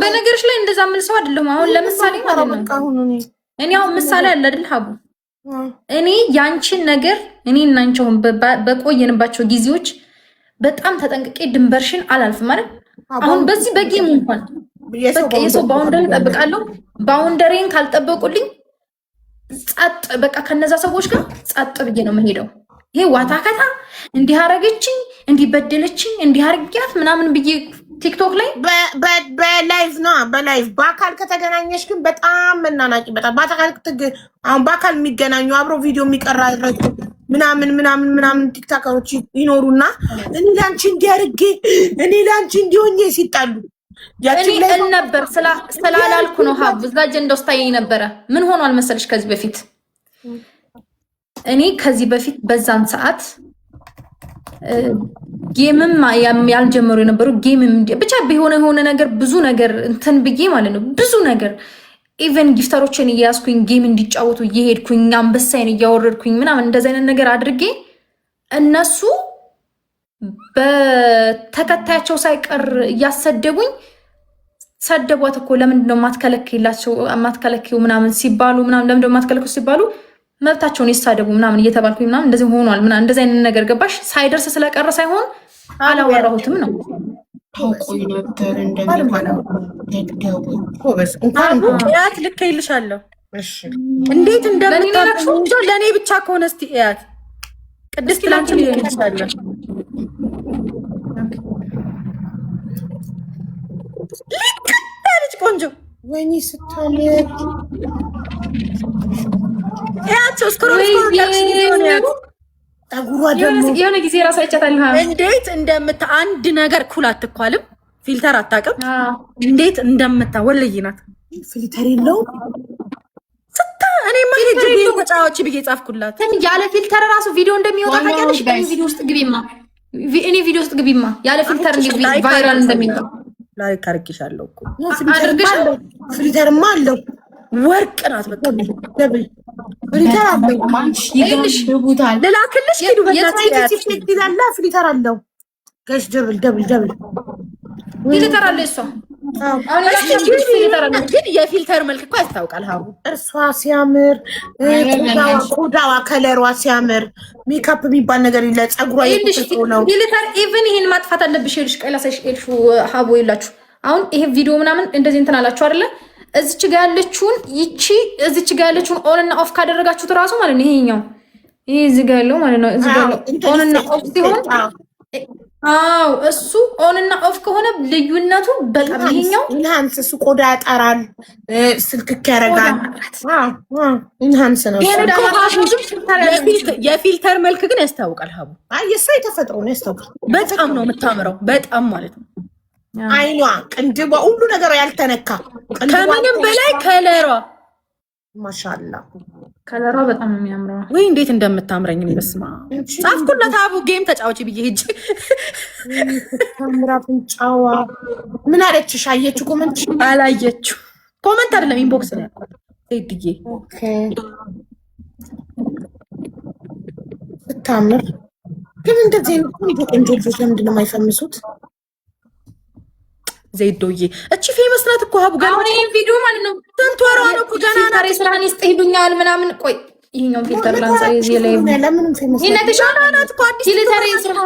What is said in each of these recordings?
በነገርሽ ላይ እንደዛ ምን ሰው አይደለም። አሁን ለምሳሌ ማለት ነው እኔ አሁን ምሳሌ አለ አይደል ሀቡ እኔ ያንቺን ነገር እኔ እና አንቺ አሁን በቆየንባቸው ጊዜዎች በጣም ተጠንቅቄ ድንበርሽን አላልፍም ማለት አሁን በዚህ በጌም እንኳን በቃ የሰው ባውንደሪ ጠብቃለሁ። ባውንደሪን ካልጠበቁልኝ ጸጥ በቃ ከነዛ ሰዎች ጋር ጸጥ ብዬ ነው የምሄደው። ይሄ ዋታከታ እንዲህ አረገችኝ እንዲህ በደለችኝ እንዲህ አርጊያት ምናምን ብዬ ቲክቶክ ላይ በላይቭ ነው በላይቭ በአካል ከተገናኘሽ ግን በጣም መናናቂ በጣም አሁን በአካል የሚገናኙ አብሮ ቪዲዮ የሚቀራረጹ ምናምን ቲክቶከሮች ይኖሩና እኔ ላንቺ እንዲያርጌ እኔ ላንቺ እንዲሆኜ ሲጣሉ እኔ ነበር ስላላልኩ ነው ሀቡ እዛ አጀንዳ ውስጥ ታየኝ ነበረ። ምን ሆኗል መሰለሽ ከዚህ በፊት እኔ ከዚህ በፊት በዛን ሰዓት ጌምም ያልጀመሩ የነበሩ ጌምም ብቻ የሆነ ነገር ብዙ ነገር እንትን ብዬ ማለት ነው ብዙ ነገር ኢቨን ጊፍተሮችን እያያዝኩኝ ጌም እንዲጫወቱ እየሄድኩኝ አንበሳይን እያወረድኩኝ ምናምን እንደዚህ አይነት ነገር አድርጌ እነሱ በተከታያቸው ሳይቀር እያሰደቡኝ ሰደቧት እኮ ለምንድነው ማትከለኪው ምናምን ሲባሉ ምናምን ለምንድነው ማትከለኪው ሲባሉ መብታቸውን ይሳደቡ ምናምን እየተባልኩኝ ምናምን እንደዚህ ሆኗል ምናምን እንደዚህ አይነት ነገር ገባሽ ሳይደርስ ስለቀረ ሳይሆን አላወራሁትም ነው ታውቆይ ነበር እንደሚያት ልክ ይልሻለሁ። እሺ እንዴት እንደምታውቁ ለኔ ብቻ ከሆነ እስቲ እያት ቅድስት ላንቺ ይልሻለሁ። ልክ ቆንጆ ወይኔ ስታምር ያቸው ስክሮል የሆነ ጊዜ ራስ አይቻታለሁ። እንዴት አንድ ነገር ኩል አትኳልም፣ ፊልተር አታውቅም። እንዴት ወለይ ናት። ፊልተር የለው እኔማ ሄጄ ተጫዋች ብዬ ጻፍኩላት። ያለ ፊልተር ራሱ ቪዲዮ እንደሚወጣ ታውቂያለሽ? ቪዲዮ ውስጥ ግቢማ እኔ ቪዲዮ ውስጥ ግቢማ ያለ ፊልተር ቫይራል እንደሚወጣ ላይክ አድርጌሻለሁ እኮ አድርገሻለሁ። ፊልተርማ አለው ወርቅ ናት። በቃ ደብል ፊልተር አለው ልላክልሽ ሄዱ ይላል ፊልተር አለው ጋሽ ደብል ፊልተር አለ እሷ ግን የፊልተር መልክ እኮ ያስታውቃል። ሀቡ እርሷ ሲያምር ቆዳዋ ከለሯ ሲያምር ሜካፕ የሚባል ነገር የለ ፀጉሯ ነው ፊልተር ኢቭን ይሄን ማጥፋት አለብሽ ሄልሽ ቀላሳሽ ሄልሽ ሀቡ ይላችሁ አሁን ይሄ ቪዲዮ ምናምን እንደዚህ እንትን አላችሁ አይደለ እዚች ጋር ያለችውን እዚች ጋር ያለችውን ኦን እና ኦፍ ካደረጋችሁት ራሱ ማለት ነው ይሄኛው ይሄ እዚህ ጋር ያለው ማለት ነው እዚህ ጋር ያለው ኦን እና ኦፍ ሲሆን አው እሱ ኦን እና ኦፍ ከሆነ ልዩነቱ በጣም ይሄኛው ኢንሃንስ እሱ ቆዳ ያጠራል ስልክክ ያረጋል ኢንሃንስ ነው የፊልተር መልክ ግን ያስታውቃል። ሀቡ የእሷ የተፈጥሮ ነው ያስታውቃል። በጣም ነው የምታምረው በጣም ማለት ነው። አይኗ ቅንድቧ ሁሉ ነገር ያልተነካ ከምንም በላይ ከለሯ ማሻአላ ከለሯ በጣም የሚያምረው ወይ እንዴት እንደምታምረኝ በስማ ጻፍኩላት። ሀቡ ጌም ተጫውቺ ብዬ ሄጄ ካሜራ ፍንጫዋ ምን አለችሽ? አየችው? ኮሜንት አላየችው። ኮሜንት አይደለም ኢንቦክስ ነው ያልኳት። ቴድዬ ኦኬ በጣም ግን እንደዚህ ነው ቆንጆ ልጆች ለምንድን ነው የማይፈምሱት? ዘይዶዬ እቺ ፌመስ ናት እኮ ሀቡ ገና አሁን ይሄን ቪዲዮ ማለት ነው ስንት ወሯ ነው እኮ ገና ታሪ ስራን ይስጥይዱኛል ምናምን ቆይ ይሄኛው ፊልተር ላንሳ እዚህ ላይ ለምን ፌመስ ይነተሻና ናት እኮ አዲስ ፊልተር ስራ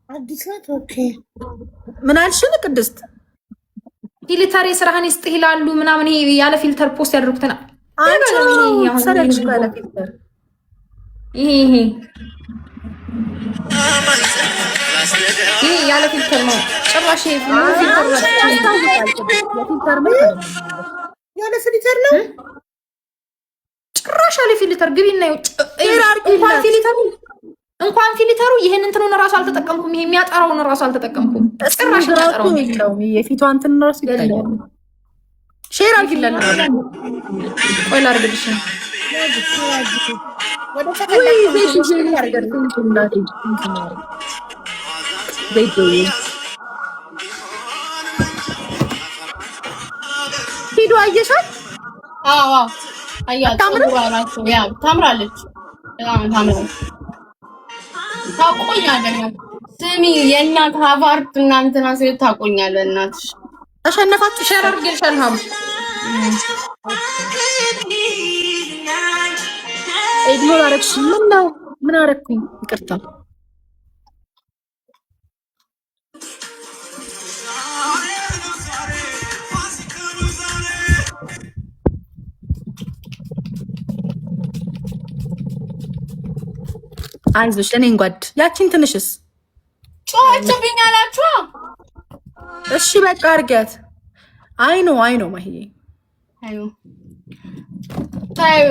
አዲስ ናት። ኦኬ ምን አልሽኝ ቅድስት? ፊልተር ስራህን ይስጥይላሉ ምናምን ይሄ ያለ ፊልተር ፖስት ያደርጉትና አንቺ ሰረች ያለ ፊልተር ይሄ ያለ ፊልተር ነው ጭራሽ ያለ ፊልተር ነው ጭራሽ ያለ ፊልተር ግቢና እንኳን ፊልተሩ ይሄን እንትኑን ራሱ አልተጠቀምኩም። ይሄ የሚያጠራውን ራሱ አልተጠቀምኩም። ጭራሽ የሚያጠራው የፊቷ እንትን ራሱ ይታያል። ሼር አድርጊላል። ቆይ ላድርግልሽ ነው ወደ ሂዱ አየሻት? አዎ አያት ታምራለች። ታቆኛለህ። ስሚ የእናት ሀቫርት እናንተና ሴት ታቆኛለህ። እናትሽ ተሸነፋችሁ። ሸር አድርጌልሻለሁ ሀቡ። ኢግኖር አደረግሽ። ምን ነው ምን አደረግኩኝ? ይቅርታ። አይዞሽ እኔን ጓድ ያቺን ትንሽስ ጮኸችብኝ አላችሁ። እሺ በቃ አድርጊያት። አይ ነው ማሂዬ አዩ ታዩ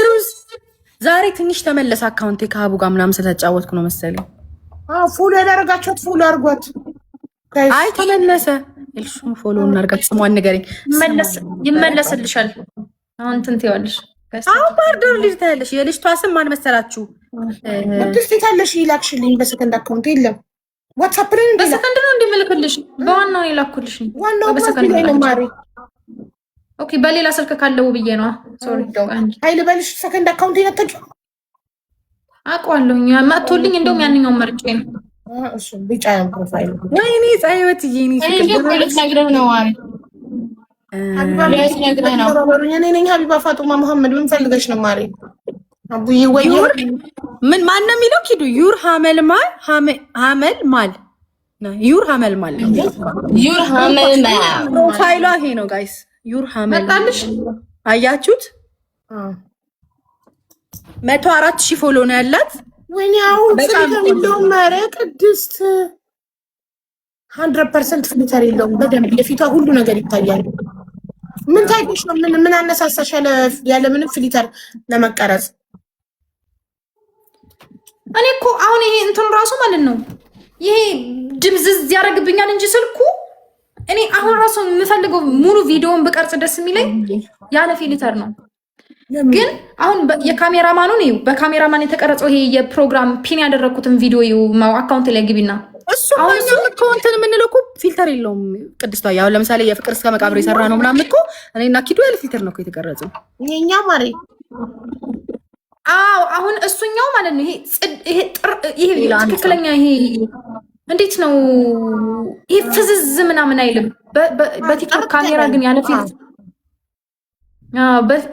ሩዝ ዛሬ ትንሽ ተመለሰ አካውንቴ ከሀቡ ጋር ምናምን ስለተጫወትኩ ነው መሰለኝ። ፎሎ ያደረጋችሁት ፎሎ አድርጓት። አይ ተመለሰ። እልሹም ፎሎ እናርጋት። ስሟን ንገረኝ። ይመለስልሻል። አሁን እንትን ትይዋለሽ። አሁን ባርደር ልጅ ታያለሽ። የልጅቷ ስም ማን መሰላችሁ? ቅድስት የታለሽ? ይላክሽልኝ በሰከንድ አካውንት የለም። ዋትስአፕ ላይ በሰከንድ ነው እንደምልክልሽ። በዋናው የላኩልሽ ዋናው በሰከንድ ላይ ነው ማሪ። ኦኬ በሌላ ስልክ ካለው ብዬ ነው። ሶሪ ኃይል በልሽ። ሰከንድ አካውንት ይነተቂ አውቀዋለሁኝ። መጥቶልኝ እንደውም ያንኛውን መርጬ ነው። እሱ ቢጫ ነው ፕሮፋይል። ወይኔ ጻይወት ይሄኔ ልትነግርህ ነው ማሪ። እኔ ነኝ ሀቢባ ፋጡማ መሐመድ። ምን ፈልገሽ ነው ማሪ? አቡዬ ወይ ምን ማን ነው የሚለው? ኪዱ ዩር ሀመልማል ሀመልማል ዩር ሀመልማል ነው። ዩር ሀመልማል ፕሮፋይሏ ይሄ ነው ጋይስ። ዩር ሀመልማል አያችሁት? 104,000 ፎሎ ነው ያላት። ወይኔ አሁን ፍሊተር የለውም። ኧረ ቅድስት 100% ፍሊተር የለውም። በደንብ የፊቷ ሁሉ ነገር ይታያል። ምን ታይቆሽ ነው? ምን አነሳሳሽ ያለ ምንም ፍሊተር ለመቀረጽ? እኔ እኮ አሁን ይሄ እንትኑ ራሱ ማለት ነው ይሄ ድምዝዝ ያደርግብኛል እንጂ ስልኩ እኔ አሁን ራሱ የምፈልገው ሙሉ ቪዲዮውን ብቀርጽ ደስ የሚለኝ ያለ ፊልተር ነው። ግን አሁን የካሜራማኑን ይኸው በካሜራማን የተቀረጸው ይሄ የፕሮግራም ፒን ያደረኩትን ቪዲዮ ይኸው አካውንት ላይ ግቢና እሱ አሁን ኮንተንት የምንለው እኮ ፊልተር የለውም። ቅድስቷ ያው ለምሳሌ የፍቅር እስከ መቃብር የሰራ ነው ምናምን እኮ እኔና ኪዱ ያለ ፊልተር ነው እኮ የተቀረጸው። እኛ ማሪ አዎ አሁን እሱኛው ማለት ነው ይሄ ትክክለኛ ይሄ እንዴት ነው ይሄ ፍዝዝ ምናምን አይልም። በቲክቶክ ካሜራ ግን ያለ ፊልተር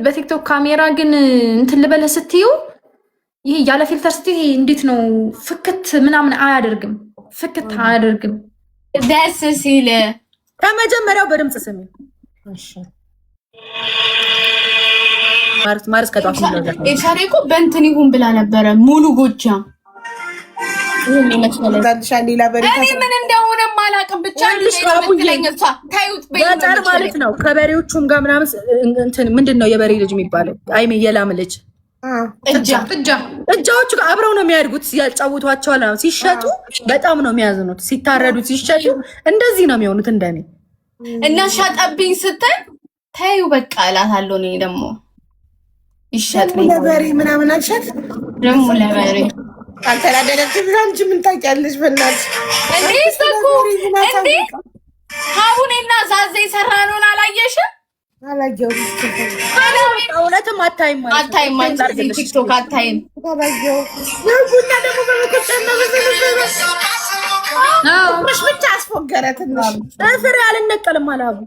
በቲክቶክ ካሜራ ግን እንትን ልበለህ ስትዩ ይሄ ያለ ፊልተር ስትዩ እንዴት ነው ፍክት ምናምን አያደርግም። ፍክት አያደርግም። ደስ ሲል ከመጀመሪያው በድምጽ ስሚ። እሺ ማርስ ከጧፍ ነው ኤሻሬ እኮ በእንትን ይሁን ብላ ነበረ ሙሉ ጎጃም ይሄን ይመስላል። ሌላ በሬ እኔ ምን እንደሆነ ማላቅም ብቻ ለኝታ ታዩት በጣም ማለት ነው። ከበሬዎቹም ጋር ምናምን እንትን ምንድነው የበሬ ልጅ የሚባለው? አይሜ የላም ልጅ ጥጃዎቹ ጋር አብረው ነው የሚያድጉት። ያጫውቷቸዋል ነው ሲሸጡ፣ በጣም ነው የሚያዝኑት። ሲታረዱት ሲሸጡ እንደዚህ ነው የሚሆኑት። እንደኔ እና ሻጠብኝ ስትል ታዩ በቃ እላታለሁ። እኔ ደግሞ ይሸጥ ለበሬ ምናምን አልሸጥ ደግሞ ለበሬ አልተላደለችም። አንቺ ምን ታውቂያለሽ? በእናትሽ እንዴ ሰኩ እንዴ ሀቡኔና ዛዜ ሰራ ነውን? አላየሽም? አላየሁም። እውነትም አታይም ማለት ቲክቶክ አታይም። ቡና ደግሞ በመቆጨና በዘመሽ ብቻ አስፎገረ። ትንሽ ጥፍር አልነቀልም አላቡ።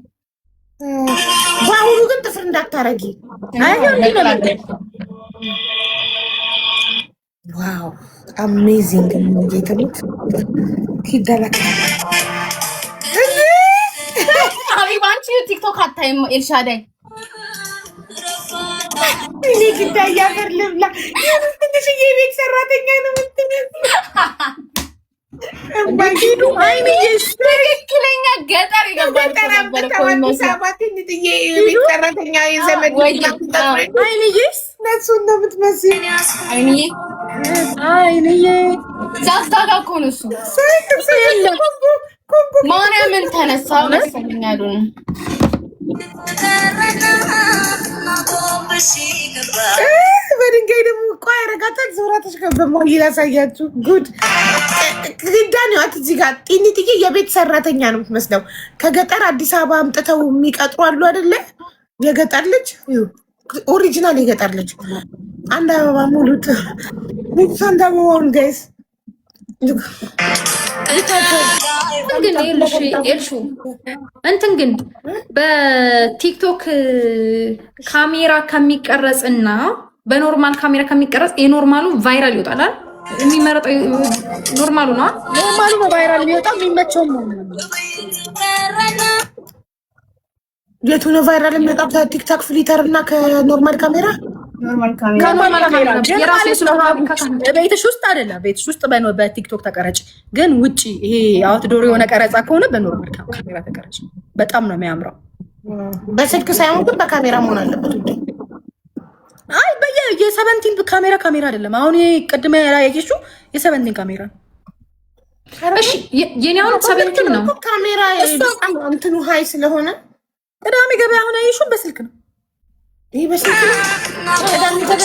በአሁኑ ግን ጥፍር እንዳታረጊ። ዋው አሜዚንግ ነው። ጌተሙት ይደረክ ሀቢባ አንቺ ቲክቶክ አታይም? ኤልሻዳይ እኔ ግዳ ያፈር ልብላ ትንሽ የቤት ሰራተኛ ነው ባንዲዱ አይሚስ ትክክለኛ ገጠር ይገባል ነበር እኮ አዲስ አበባ ትንሽ የቤት ሰራተኛ የዘመድ አይሚስ ነሱ ነው የምትመስል። አይንዬ ዛስታጋ እኮ ነው እሱ። ማርያምን ተነሳ መሰለኝ አሉ በድንጋይ ደግሞ እኮ ያረጋታል። ዞራ ተሽከበመው ይላሳያችሁ። ጉድ ግዳን ያት እዚህ ጋር ጢኒጥዬ የቤት ሰራተኛ ነው የምትመስለው። ከገጠር አዲስ አበባ አምጥተው የሚቀጥሩ አሉ አይደለ? የገጠር ልጅ ኦሪጂናል የገጠር ልጅ አንድ አበባ ሙሉት አንድ አበባውን ጋይስ ግን ኤልሹ እንትን ግን በቲክቶክ ካሜራ ከሚቀረጽና በኖርማል ካሜራ ከሚቀረጽ የኖርማሉ ቫይራል ይወጣል። የሚመረጠው ኖርማሉ ነው። ኖርማሉ ነው ቫይራል የሚወጣው። የሚመቸው ነው። የቱ ነው ቫይራል የሚወጣው? ከቲክቶክ ፍሊተር እና ከኖርማል ካሜራ? ቤትሽ ውስጥ አይደለም። ቤትሽ ውስጥ በቲክቶክ ተቀረጭ። ግን ውጪ ይሄ አውትዶር የሆነ ቀረጻ ከሆነ በኖርማል ካሜራ ተቀረጭ። በጣም ነው የሚያምረው። በስልክ ሳይሆን ግን በካሜራ መሆን አለበት። አይ የሰቨንቲን ካሜራ አይደለም። አሁን ይሄ ቅድመ ያየሽው የሰቨንቲን ካሜራ። እሺ የኔ አሁን ሰቨንቲን ነው ካሜራ። እንትኑ ሀይ ስለሆነ ቅዳሜ ገበያ አሁን ያየሽው በስልክ ነው። ይሄ በስልክ ነው። ቅዳሜ ገበያ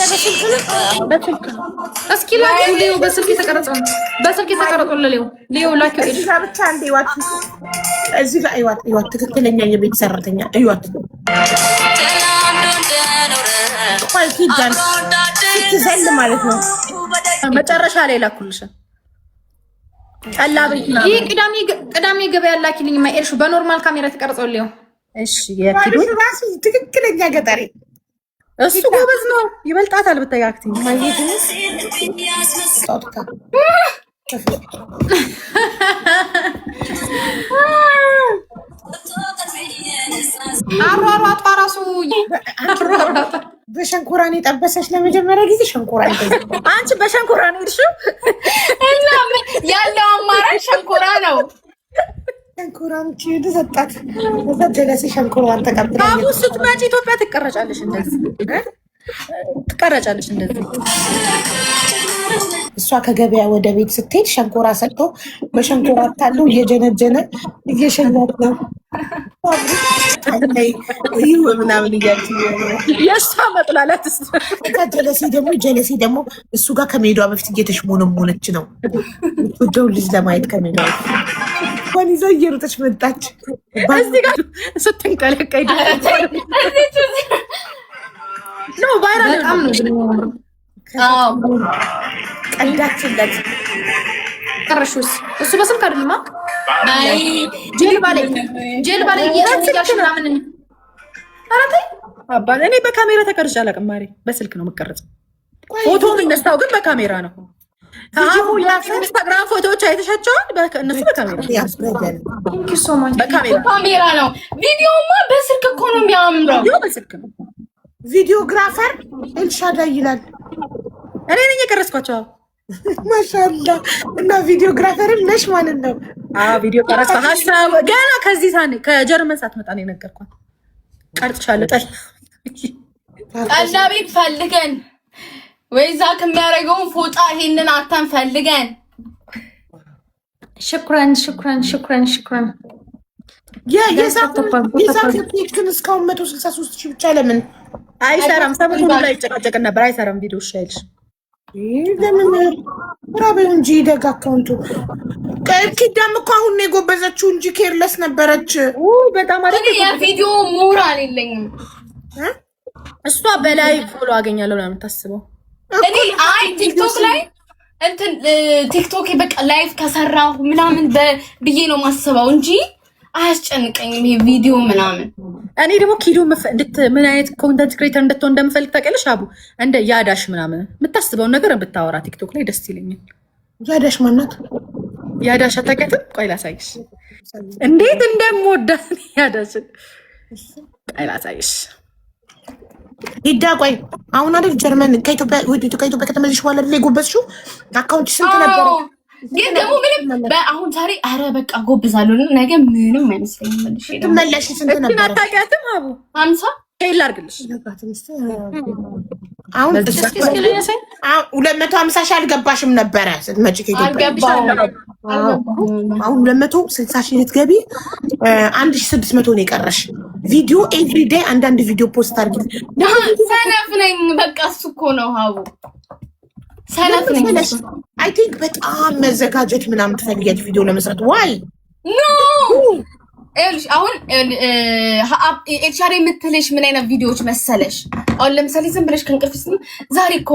በስልክ ነው። እስኪ ላኪው ሊዮ በስልክ የተቀረጸው ነው። በስልክ የተቀረጸው ሊዮ ላኪው። እዚህ ጋር ብቻ አንዴ ይዋት። እዚህ ጋር ይዋት። ትክክለኛ የቤት ሰራተኛ ይዋት። ስትዘል ማለት ነው። መጨረሻ ላይ ላኩልሽ። ቀላ ቤት ነው። ይሄ ቅዳሜ ገበያ ላኪልኝ ማኤልሹ በኖርማል ካሜራ ተቀርጸው ሊዮ። እሺ የኪዱ ራሱ ትክክለኛ ገጠሬ እሱ ጎበዝ ነው። ይበልጣታል ብታያክቲ ማየትንስ አሯሯጧ ራሱ በሸንኮራን የጠበሰች ለመጀመሪያ ጊዜ ሸንኮራ። አንቺ በሸንኮራን ሄድሽው እና ያለው አማራጭ ሸንኮራ ነው። ሸንኮራን ተሰጣት። ጀለሴ ሸንኮራን ተቀብላ አቡ ስትመጪ ኢትዮጵያ ትቀረጫለሽ። እንደዚህ ትቀረጫለሽ እንደዚህ። እሷ ከገበያ ወደ ቤት ስትሄድ ሸንኮራ ሰጥቶ በሸንኮራ ታለው እየጀነጀነ እየሸኛት ነው ምናምን እያልኩ የእሷ መጥላላት። ጀለሴ ደግሞ እሱ ጋር ከመሄዷ በፊት እየተሽሞነሞነች ነው። ወደው ልጅ ለማየት ከመሄዷ በፊት ይዛ እየሮጠች መጣች። እዚህ ጋር ስትንቀለቀይ ነው ቫይራል በጣም ነው ቀዳችለት። ቀረሹስ እሱ በስልክ አይደለም። አይ ጀልባ ላይ እያልሽ ምናምን አራቴ አባል እኔ በካሜራ ተቀርጬ አላውቅም። ማሪ በስልክ ነው የምቀርጸው። ፎቶ የምነሳው ግን በካሜራ ነው። አሁን የኢንስታግራም ፎቶዎች አይተሻቸዋል? እነሱ በካሜራ በካሜራ ነው። ቪዲዮማ በስልክ እኮ ነው የሚያምረው። ቪዲዮ በስልክ ነው። ቪዲዮግራፈር ኤልሻዳይ ይላል። እኔ ነኝ የቀረጽኳቸው። ማሻአላ። እና ቪዲዮግራፈርን ነሽ ማለት ነው? አዎ ቪዲዮ ቀረጽኩ። ሀሳብ ገና ከዚህ ከጀርመን ሳትመጣ ነው የነገርኳት። ቀርጽሻለሁ። ቀላ ቤት ፈልገን ወይዛ ከሚያደርገውን ፎጣ ይሄንን አታን ፈልገን። ሽኩራን ግን እስካሁን 163 ሺህ ብቻ ለምን አይሰራም? ሰሞኑን ላይ ጨቃጨቅን ነበር። አይሰራም ቪዲዮ ሻይልሽ ለምን ራበው እንጂ ደግ አካውንቱ ኪዳም እኮ አሁን ነው የጎበዘችው እንጂ ኬርለስ ነበረች። በጣም አሪፍ የቪዲዮ ሞራል የለኝም። እሷ በላይ ፎሎ አገኛለሁ ለምን ታስበው? እኔ አይ ቲክቶክ ላይ እንትን ቲክቶክ በቃ ላይቭ ከሰራሁ ምናምን ብዬ ነው ማስበው እንጂ አያስጨንቀኝም ይሄ ቪዲዮ ምናምን። እኔ ደግሞ ኪዱ ምን አይነት ኮንተንት ክሬተር እንድትሆን እንደምፈልግ ታውቂያለሽ አቡ? እንደ ያዳሽ ምናምን የምታስበውን ነገር ብታወራ ቲክቶክ ላይ ደስ ይለኛል። ያዳሽ ማናት? ያዳሽ አታውቂያትም? ቆይ ላሳይሽ እንዴት እንደምወዳት ያዳሽን። ቆይ ላሳይሽ ሂዳ። ቆይ አሁን አይደል ጀርመን ከኢትዮጵያ ከተመለስሽ በኋላ ላይ ጎበዝሽው? አካውንት ስንት ነበር? ግን ደግሞ ምንም አሁን ዛሬ አረ በቃ ጎብዛለሁ ነገ ምንም አይመስለኝም። ትመለሽ ስንት ነበር? አታውቂያትም አቡ? 50 ሄል አድርግልሽ። አሁን 250 ሺህ አልገባሽም ነበረ ስትመጪ ከኢትዮጵያ? አሁን 260 ሺህ ልትገቢ 1600 ነው የቀረሽ። ቪዲዮ ኤቭሪዴይ አንዳንድ ቪዲዮ ፖስት አድርጊ። ሰነፍ ነኝ በቃ እሱ እኮ ነው ሀቡ። ሰነፍ ነኝ። አይ ቲንክ በጣም መዘጋጀት ምናምን ትፈልጊያለሽ ቪዲዮ ለመስራት። ዋይ ኖ ኤልሽ አሁን ኤልሻሪ የምትልሽ ምን አይነት ቪዲዮዎች መሰለሽ? አሁን ለምሳሌ ዝም ብለሽ ከእንቅልፍ ዛሬ እኮ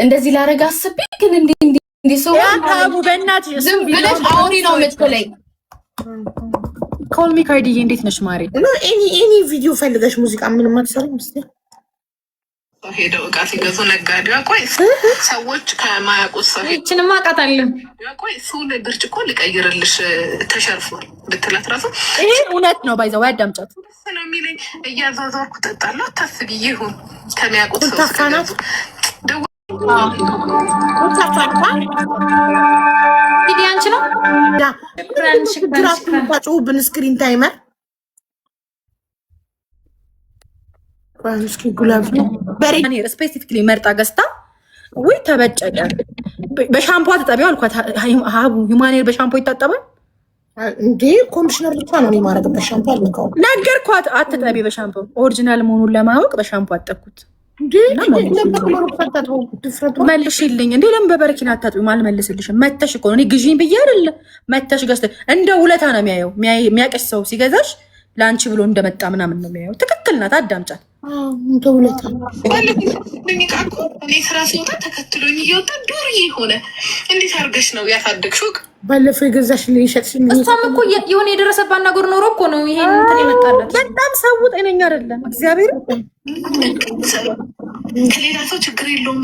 እንደዚህ ላረጋ አስቤ ግን እንዴ ታቡ በእናትሽ ዝም ብለሽ አውሪ ነው የምትለኝ። ኮል ሚ ካርዲዬ እንዴት ነሽ ማሬ? ኤኒ ቪዲዮ ፈልገሽ ሙዚቃ ምንም አትሰሪም መስለኝ። ሄደው እቃ ሲገዙ ነጋዴዋ ቆይ ሰዎች ከማያውቁት ሰው ይችንም አውቃታለሁ። ቆይ እሱን ብርጭቆ ልቀይርልሽ ተሸርፏል ብትላት ራሱ ይሄ እውነት ነው። ባይዘው አዳምጫት ነው የሚለኝ። እያዛዛርኩ ጠጣለሁ። አታስቢ ይሁን ከሚያውቁት ሰው ሲገዙ ቪዲዮ አንቺ ነው ታጭሁብን ስክሪን ታይመር ስፔሲፊክሊ መርጣ ገዝታ ወይ ተበጨቀ በሻምፖ ተጠቢው አልኳት። ሀቡ ሂማኔር በሻምፖ ይታጠባል እንዴ? ኮንዲሽነር ብቻ ነው የማረግበት ሻምፖ አልነካውም። ነገርኳት አትጠቢ በሻምፖ ኦሪጂናል መሆኑን ለማወቅ በሻምፖ አጠብኩት። መልሽልኝ እንዴ ለምን በበረኪና አታጥቢም? አልመልስልሽም። መተሽ እኮ ነው እኔ ግዢኝ ብዬ አይደለ መተሽ ገዝተሽ እንደ ውለታ ነው የሚያየው። የሚያቀሽ ሰው ሲገዛሽ ለአንቺ ብሎ እንደመጣ ምናምን ነው የሚያየው። ትክክል ናት። አዳምጫት። እኔ ስራ ሲወጣ ተከትሎኝ እየወጣ ዱርዬ ሆነ። እንዴት አድርገሽ ነው ያሳደግሽው? ባለፈው የገዛሽ ልይሸጥሽ። እሷም እኮ የሆነ የደረሰባት ነገር ኖሮ እኮ ነው ይሄን እንትን የመጣላት። በጣም ሰው ጤነኛ አይደለም። እግዚአብሔር ከሌላ ሰው ችግር የለውም፣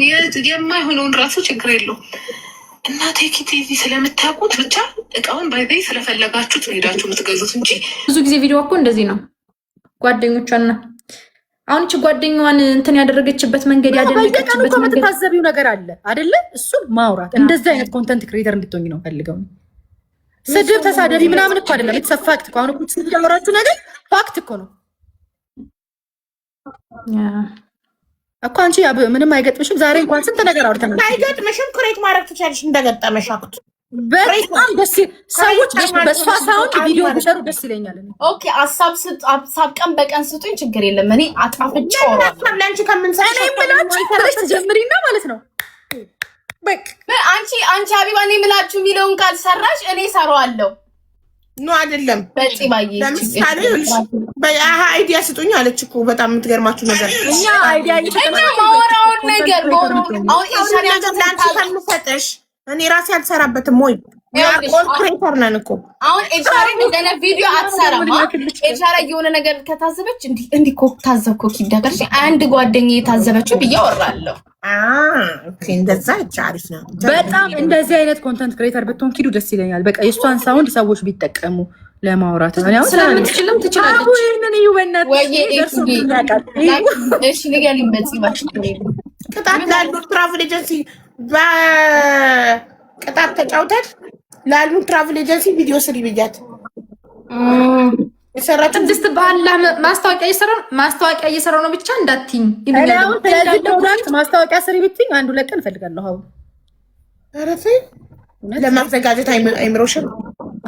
የማይሆነውን ራሱ ችግር የለውም። እናቴ ኪቴዚ ስለምታውቁት ብቻ እቃውን ባይዘይ ስለፈለጋችሁት ነው ሄዳችሁ የምትገዙት እንጂ ብዙ ጊዜ ቪዲዮ እኮ እንደዚህ ነው። ጓደኞቿና አሁን እቺ ጓደኛዋን እንትን ያደረገችበት መንገድ ያደረገችበት መንገድ የምትታዘቢው ነገር አለ አይደለ? እሱን ማውራት እንደዚህ አይነት ኮንተንት ክሬተር እንድትሆኝ ነው ፈልገው። ስድብ ተሳደቢ ምናምን እኮ አይደለም። ኢትስ ፋክት እኮ አሁን እኮ ስለምታወራችሁ ነገር ፋክት እኮ ነው እኮ። አንቺ ምንም አይገጥምሽም። ዛሬ እንኳን ስንት ነገር አውርተናል። አይገጥምሽም። ኩሬት ማድረግ ትችያለሽ እንደገጠመሽ አክቱ በጣም ደስ ሰዎች በሷ ሳውንድ ቪዲዮ ቢሰሩ ደስ ይለኛል። ኦኬ ሀሳብ ቀን በቀን ስጡኝ፣ ችግር የለም። እኔ አጣፍጫው ለአንቺ ከምንሰራ እኔ ምላችሁ ብለሽ ትጀምሪና ማለት ነው። በቃ አንቺ ሀቢባ እኔ ምላችሁ የሚለውን ካልሰራሽ እኔ ሰራዋለሁ። ኖ አይደለም በጽባዬ ለምሳሌ አይዲያ ስጡኝ አለች እኮ። በጣም የምትገርማችሁ ነገር እኛ አይዲያ ማወራውን ነገር አሁን ለአንቺ ከምሰጥሽ እኔ ራሴ አልሰራበትም ወይ ክሬተር ነን እኮ። አሁን ኤችአር እንደነ ቪዲዮ አትሰራማ። ኤችአር የሆነ ነገር ከታዘበች እንዲህ እኮ ታዘብኩ ኪዳቀርሽ አንድ ጓደኛዬ የታዘበችው ብዬ አወራለሁ። ኦኬ እንደዛ አሪፍ ነው በጣም። እንደዚህ አይነት ኮንተንት ክሬተር ብትሆን ኪዱ ደስ ይለኛል። በቃ የእሷን ሳውንድ ሰዎች ቢጠቀሙ ለማውራት ነው። ያው ስለምትችልም ትችላለች። አሁን ይሄንን ይወናት ወይ እሺ ንገሪኝ በጽባሽ ቅጣት ላሉ ትራቭል ኤጀንሲ በቅጣት ተጫውተን ላሉ ትራቭል ኤጀንሲ ቪዲዮ ስሪ ብያት የሰራችሁ ቅድስት ባላ ማስታወቂያ እየሰራው ነው ብቻ እንዳትኝ ይብኛል። ስለዚህ ፕሮዳክት ማስታወቂያ ስሪ ብትኝ አንድ ሁለት ቀን እፈልጋለሁ። አሁን አረፈ ለማዘጋጀት አይምሮሽም።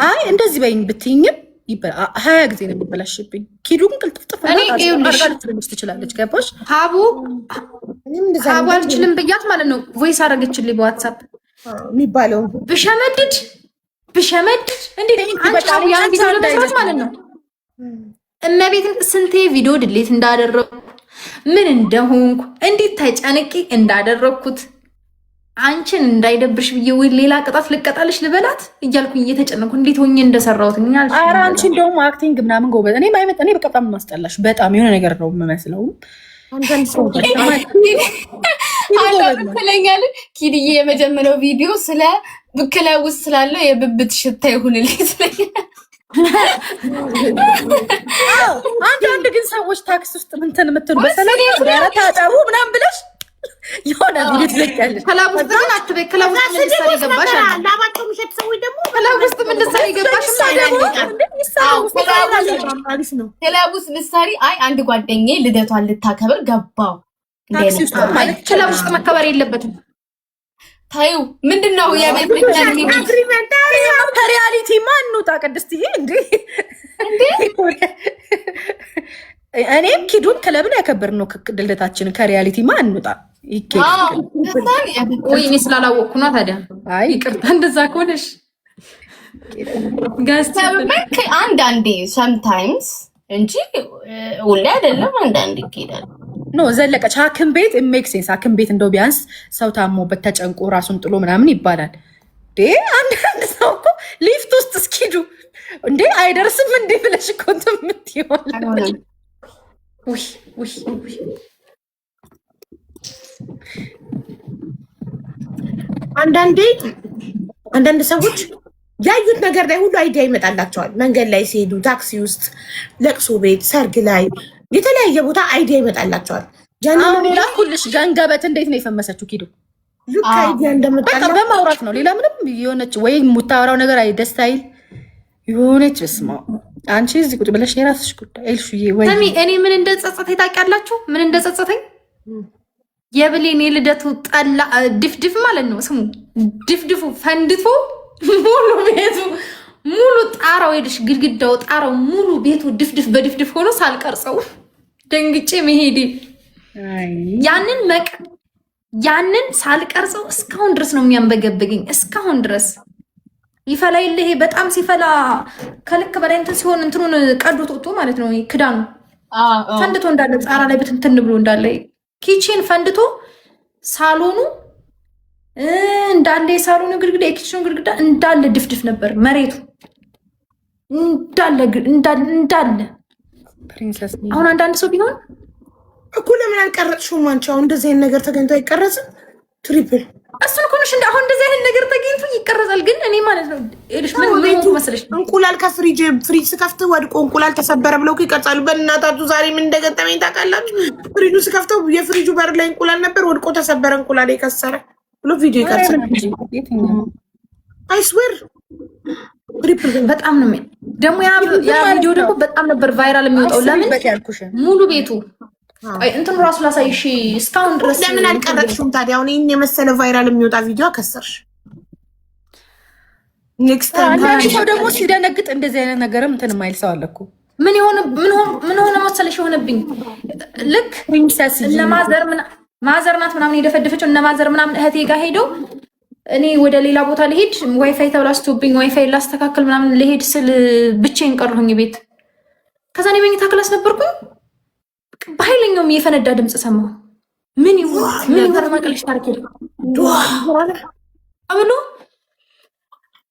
አይ እንደዚህ በይኝ ብትይኝም 20 ጊዜ ነው የሚበላሽብኝ። ኪዱ ግን ቅልጥፍጥፍ አድርጋለች ትችላለች። ገባሽ? ሀቡ አልችልም ብያት ማለት ነው። ቮይስ አደረገችልኝ በዋትሳፕ የሚባለው ብሸመድድ እንዴት ያን ጊዜ ለመስራት ማለት ነው። እመቤትን ስንቴ ቪዲዮ ድሌት እንዳደረኩ ምን እንደሆንኩ እንዴት ተጨንቄ እንዳደረኩት አንቺን እንዳይደብርሽ ብዬ ወይ ሌላ ቅጣት ልቀጣልሽ ልበላት እያልኩኝ እየተጨነኩ እንዴት ሆኜ እንደሰራሁት እኛል። ኧረ አንቺ እንደውም አክቲንግ ምናምን ጎበዝ። እኔ በቃ በጣም ማስጠላሽ። በጣም የሆነ ነገር ነው የምመስለው። ትለኛል ኪድዬ የመጀመሪያው ቪዲዮ ስለ ክለብ ውስጥ ስላለው የብብት ሽታ ይሁንልኝ ስለኛል። አንዳንድ ግን ሰዎች ታክስ ውስጥ ምንትን የምትሉ በሰላም ታጠቡ ምናምን ብለሽ የሆነ ቪዲዮ ትለቂያለሽ። ክለብ ውስጥ ግን አትበይ። ክለብ ውስጥ ምን ልትሰሪ ገባሽ? ላባቸው ምሸት ሰዎች ደግሞ ክለብ ውስጥ ምን ልትሰሪ ገባሽ? ክለብ ውስጥ ልትሰሪ አንድ ጓደኛዬ ልደቷን ልታከብር ገባው። ታክሲ ውስጥ ማለት ክለብ ውስጥ መከበር የለበትም። ታዩ ምንድነው የቤት ከሪያሊቲ ማን ነው ቅድስትዬ? እንዴ እኔም ኪዱን ክለብን ያከበር ነው ልደታችን። ከሪያሊቲ ማን እንውጣ ወይ እኔ ስላላወቅኩ ነው። ታዲያ አይ ይቅርታ፣ እንደዛ ከሆነሽ አንዳንዴ ሰምታይምስ እንጂ ሁሌ አይደለም። አንዳንዴ ይሄዳል። ኖ ዘለቀች ሐኪም ቤት ሜክ ሴንስ። ሐኪም ቤት እንደው ቢያንስ ሰው ታሞበት ተጨንቆ ራሱን ጥሎ ምናምን ይባላል። አንዳንድ ሰው እኮ ሊፍት ውስጥ እስኪዱ እንዴ አይደርስም እንዴ ብለሽ እኮ ትምት ይሆናል። አንዳንድ ሰዎች ያዩት ነገር ላይ ሁሉ አይዲያ ይመጣላቸዋል። መንገድ ላይ ሲሄዱ፣ ታክሲ ውስጥ፣ ለቅሶ ቤት፣ ሰርግ ላይ የተለያየ ቦታ አይዲያ ይመጣላቸዋል። ሌላ ሁልሽ ገንገበት እንዴት ነው የፈመሰችው? ኪዱ ልክ አይዲያ እንደመጣላ በማውራት ነው። ሌላ ምንም የሆነች ወይ የምታወራው ነገር ደስ አይል የሆነች ስማ አንቺ እዚህ ቁጭ ብለሽ የራስሽ ጉዳይ እልሽዬ። ወይ እኔ ምን እንደጸጸተኝ ታውቂያላችሁ? ምን እንደጸጸተኝ የብሌን የልደቱ ጠላ ድፍድፍ ማለት ነው ስሙ ድፍድፉ ፈንድቶ ሙሉ ቤቱ ሙሉ ጣራው ሄድሽ ግድግዳው ጣራው ሙሉ ቤቱ ድፍድፍ በድፍድፍ ሆኖ ሳልቀርጸው ደንግጬ መሄዴ ያንን ሳልቀርጸው እስካሁን ድረስ ነው የሚያንበገበገኝ። እስካሁን ድረስ ይፈላ የለ ይሄ በጣም ሲፈላ ከልክ በላይ እንትን ሲሆን እንትኑን ቀዶት ወጥቶ ማለት ነው ክዳኑ ፈንድቶ እንዳለ ጣራ ላይ በትንትን ብሎ እንዳለ ኪችን ፈንድቶ ሳሎኑ እንዳለ የሳሎኑ ግድግዳ የኪችኑ ግድግዳ እንዳለ ድፍድፍ ነበር። መሬቱ እንዳለ ፕሪንሰስ። አሁን አንዳንድ ሰው ቢሆን እኮ ለምን አልቀረጽሽውም አንቺ? አሁን እንደዚህ አይነት ነገር ተገኝቶ አይቀረጽም? ትሪፕል እሱን እኮ ነሽ አሁን እንደዚህ አይነት ነገር ተገኝቶ ይቀረጻል። ግን እኔ ማለት ነው እልሽ ምን መሰለሽ እንቁላል ከፍሪጅ ስከፍት ወድቆ እንቁላል ተሰበረ ብለው ይቀርጻሉ። በእናታችሁ ዛሬ ምን እንደገጠመኝ ታውቃላችሁ? ፍሪጁ ስከፍተው የፍሪጁ በር ላይ እንቁላል ነበር፣ ወድቆ ተሰበረ እንቁላል የከሰረ ብሎ ቪዲዮ ይቀርጻል። አይስዌር ትሪፕል በጣም ነው ደግሞ ያ ቪዲዮ ደግሞ በጣም ነበር ቫይራል የሚወጣው። ለምን ሙሉ ቤቱ እንትኑ ራሱ ላሳይሽ እስካሁን ድረስ ለምን አልቀረጥሽም ታዲያ? አሁን ይሄን የመሰለ ቫይራል የሚወጣ ቪዲዮ አከሰርሽ። ኔክስት ታይም ሰው ደግሞ ሲደነግጥ እንደዚህ አይነት ነገርም እንትን የማይል ሰው አለ እኮ። ምን ሆነ መሰለሽ የሆነብኝ ልክ ፕሪንሰስ ማዘር ናት ምናምን የደፈደፈችው እነ ማዘር ምናምን እህቴ ጋር ሄደው እኔ ወደ ሌላ ቦታ ልሄድ ዋይፋይ ተብላስቶብኝ ዋይፋይ ላስተካከል ምናምን ልሄድ ስል ብቻዬን ቀረሁኝ ቤት። ከዛ እኔ መኝታ ክላስ ነበርኩኝ። በኃይለኛውም የፈነዳ ድምፅ ሰማሁ። ምን ይሆን ማቀለሽ ታርክ አብሎ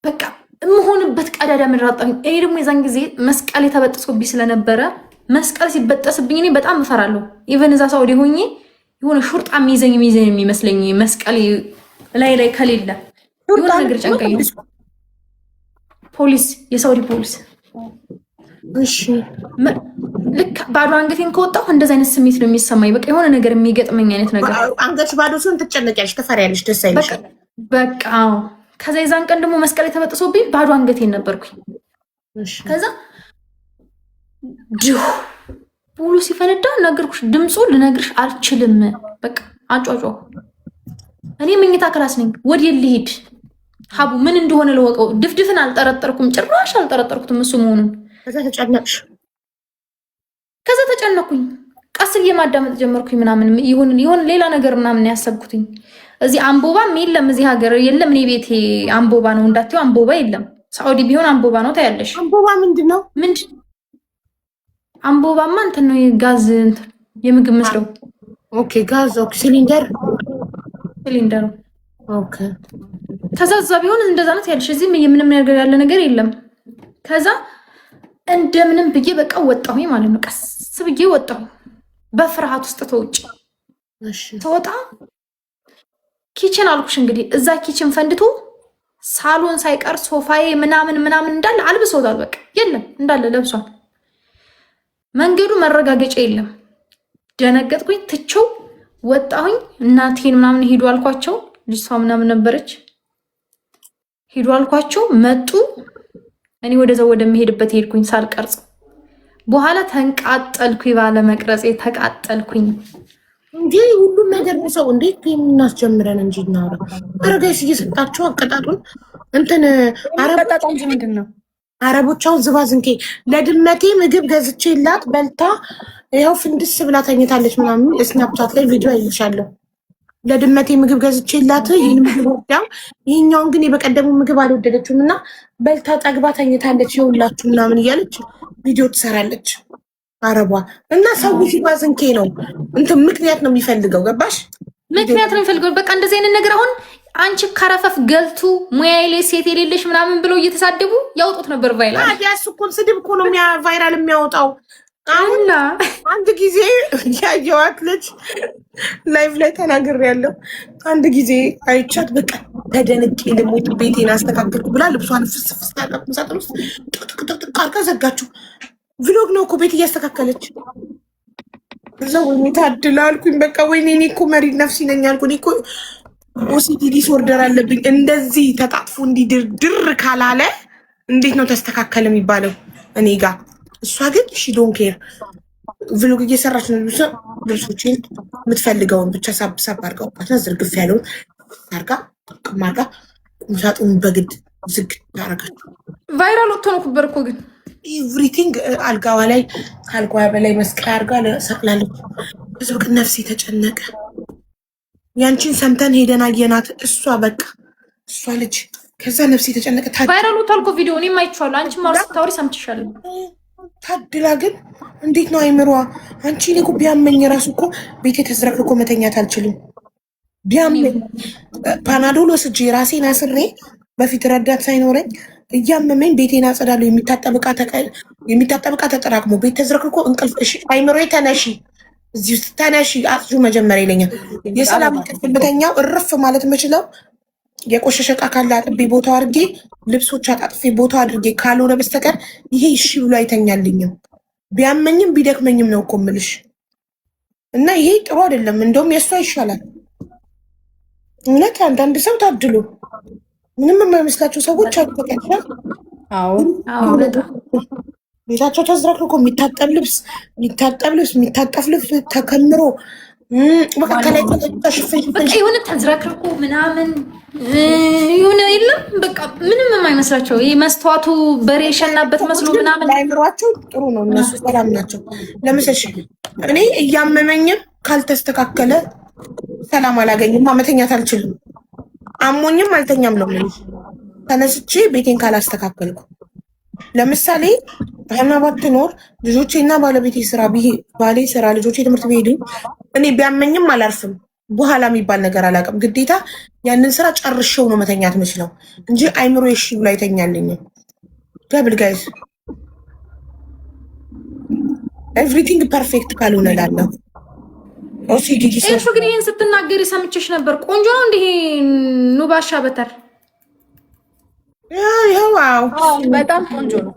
በቃ የምሆንበት ቀዳዳ ምራጣኝ። እኔ ደግሞ የዛን ጊዜ መስቀል የተበጠሰብኝ ስለነበረ መስቀል ሲበጠስብኝ እኔ በጣም እፈራለሁ። ኢቨን እዛ ሳውዲ ሆኜ የሆነ ሹርጣ የሚይዘኝ የሚመስለኝ መስቀል ላይ ከሌለ የሆነ ነገር ጨንቀኝ። ፖሊስ የሳውዲ ፖሊስ እሺ ልክ ባዶ አንገቴን ከወጣሁ እንደዚህ አይነት ስሜት ነው የሚሰማኝ። በቃ የሆነ ነገር የሚገጥመኝ አይነት ነገር። አንገትሽ ባዶ ሲሆን ትጨነቂያለሽ፣ ትፈሪያለሽ፣ ደስ አይልሽ። በቃ ከዛ የዛን ቀን ደግሞ መስቀል የተበጠሰብኝ ባዶ አንገቴን ነበርኩኝ። ከዛ ድሁ ቡሉ ሲፈነዳ ነገርኩሽ፣ ድምፁ ልነግርሽ አልችልም። በቃ አጫጫ እኔ መኝታ ክላስ ነኝ። ወዴት ልሂድ? ሀቡ ምን እንደሆነ ለወቀው። ድፍድፍን አልጠረጠርኩም፣ ጭራሽ አልጠረጠርኩትም እሱ መሆኑን። ከዛ ተጨነቅሽ? ከዛ ተጨነኩኝ። ቀስ ብዬ ማዳመጥ ጀመርኩኝ። ምናምን ይሁን ሌላ ነገር ምናምን ያሰብኩትኝ። እዚህ አንቦባም የለም፣ እዚህ ሀገር የለም። እኔ ቤቴ አንቦባ ነው እንዳትዪው፣ አንቦባ የለም። ሳኡዲ ቢሆን አንቦባ ነው ታያለሽ። አንቦባ ምንድን ነው? አንቦባማ እንትን ነው ጋዝ፣ እንትን የምግብ መስለው። ኦኬ ጋዝ። ኦኬ ሲሊንደር ኦኬ። ከዛ እዛ ቢሆን እንደዛ ነው ታያለሽ። እዚህ ምንም ነገር ያለ ነገር የለም። ከዛ እንደምንም ብዬ በቃ ወጣሁኝ ማለት ነው። ቀስ ብዬ ወጣሁኝ በፍርሃት ውስጥ ተውጭ ተወጣ። ኪችን አልኩሽ እንግዲህ እዛ ኪችን ፈንድቶ ሳሎን ሳይቀር ሶፋዬ ምናምን እንዳለ አልብሶታል። በቃ የለም እንዳለ ለብሷል። መንገዱ መረጋገጫ የለም። ደነገጥኩኝ። ትቼው ወጣሁኝ። እናቴን ምናምን ሂዱ አልኳቸው። ልጅቷ ምናምን ነበረች። ሂዱ አልኳቸው መጡ። እኔ ወደዛው ወደሚሄድበት ሄድኩኝ ሳልቀርጽ። በኋላ ተንቃጠልኩኝ፣ ባለ መቅረጼ ተቃጠልኩኝ። እንዴ ሁሉም ነገር ሰው እንዴት እናስጀምረን እንጂ እናውራ። አረጋይስ እየሰጣቸው አቀጣጡን እንትን አረጋጣጣ እንጂ ምንድነው? አረቦቻው ዝባዝንኬ ለድመቴ ምግብ ገዝቼላት በልታ ያው ፍንድስ ብላ ተኝታለች ምናምን ስናፕቻት ላይ ቪዲዮ አይልሻለሁ። ለድመቴ ምግብ ገዝቼላት ይህን ምግብ ወዳው ይህኛውን ግን የበቀደሙ ምግብ አልወደደችውም እና በልታ ጠግባ ተኝታለች ይኸውላችሁ ምናምን እያለች ቪዲዮ ትሰራለች። አረቧ እና ሰው ሲባዝንኬ ነው እንትን ምክንያት ነው የሚፈልገው። ገባሽ? ምክንያት ነው የሚፈልገው። በቃ እንደዚህ አይነት ነገር አሁን አንቺ ከረፈፍ ገልቱ ሙያ ላይ ሴት የሌለሽ ምናምን ብለው እየተሳደቡ ያውጡት ነበር ቫይራል። ያሱ እኮ ስድብ እኮ ነው ቫይራል የሚያወጣው። አሁን አንድ ጊዜ ያየዋት ልጅ ላይቭ ላይ ተናግሬያለሁ። አንድ ጊዜ አይቻት በቃ ተደንቄ ልሞት ቤቴን አስተካከልኩ ብላ ልብሷን ፍስፍስ ያለቁ ሳጥን ውስጥ ጥቅጥቅጥቅ አድርጋ ዘጋችሁ። ቪሎግ ነው እኮ ቤት እያስተካከለች እዛ። ወይኔ ታድላ አልኩኝ። በቃ ወይኔ እኔ እኮ መሪ ነፍሲ ነኝ አልኩ። እኔ እኮ ኦሲዲ ዲስኦርደር አለብኝ። እንደዚህ ተጣጥፎ እንዲድርድር ካላለ እንዴት ነው ተስተካከለ የሚባለው እኔ ጋር? እሷ ግን ሺ ዶን ኬር ቪሎግ እየሰራች ነው። ልብሶችን የምትፈልገውን ብቻ ሳብ አድርጋውባትና ዝርግፍ ያለውን አርጋ ቅማርጋ ቁምሳጥኑን በግድ ዝግ ታረጋችሁ። ቫይራል ወጥቶ ነው ነበር እኮ ግን ኤቭሪቲንግ አልጋዋ ላይ ከአልጋዋ በላይ መስቀያ አርጋ ሰቅላለች። ብዙ ግን ነፍሴ ተጨነቀ። ያንቺን ሰምተን ሄደን አየናት። እሷ በቃ እሷ ልጅ ከዛ ነፍሴ ተጨነቀ። ቫይራል ወጥቷል እኮ ቪዲዮ እኔም አይቼዋለሁ። አንቺ ማውራት ታውሪ ሰምችሻለሁ። ታድላ ግን እንዴት ነው አይምሯ? አንቺ እኔ እኮ ቢያመኝ ራሱ እኮ ቤቴ ተዝረክርኮ መተኛት አልችልም። ቢያመኝ ፓናዶል ወስጄ ራሴን አስሬ በፊት ረዳት ሳይኖረኝ እያመመኝ ቤቴን አጸዳለሁ። የሚታጠብ ዕቃ ተጠራቅሞ ቤት ተዝረክርኮ እንቅልፍ እሺ፣ አይምሮ ተነሺ፣ እዚህ ውስጥ ተነሺ፣ አጽጁ መጀመሪያ ይለኛል። የሰላም እንቅልፍ በተኛው እርፍ ማለት የምችለው የቆሸሸ ዕቃ ካለ አጥቤ ቦታው አድርጌ ልብሶች አጣጥፌ ቦታው አድርጌ ካልሆነ በስተቀር ይሄ እሺ ብሎ አይተኛልኝም። ቢያመኝም ቢደክመኝም ነው እኮ የምልሽ። እና ይሄ ጥሩ አይደለም። እንደውም የእሷ ይሻላል። እውነት አንዳንድ ሰው ታድሎ ምንም የማይመስላቸው ሰዎች አሉ። ቤታቸው ተዝረክርኮ የሚታጠብ ልብስ የሚታጠፍ ልብስ ተከምሮ በቃ የሆነ ተዝረክርኮ ምናምን የሆነ የለም በቃ ምንም የማይመስላቸው ይህ መስተዋቱ በሬ የሸናበት መስሎ ምናምን አይምሯቸው ጥሩ ነው። እነሱ ሰላም ናቸው። ለምሳሌ እኔ እያመመኝም ካልተስተካከለ ሰላም አላገኝም፣ መተኛት አልችልም። አሞኝም አልተኛም ነው ተነስቼ ቤቴን ካላስተካከልኩ። ለምሳሌ ሀና ባትኖር ልጆቼና ባለቤቴ ስራ ባሌ ስራ ልጆቼ ትምህርት ቤሄዱ እኔ ቢያመኝም አላርፍም። በኋላ የሚባል ነገር አላውቅም። ግዴታ ያንን ስራ ጨርሼው ነው መተኛት የምችለው እንጂ አይምሮ እሺ ብሎ አይተኛልኝም። ደብል ጋይዝ ኤቭሪቲንግ ፐርፌክት ካልሆነ እላለሁ። እሱ ግን ይህን ስትናገሪ ሰምቼሽ ነበር። ቆንጆ ነው እንዲህ ኑባሻ በተር ይኸው በጣም ቆንጆ ነው።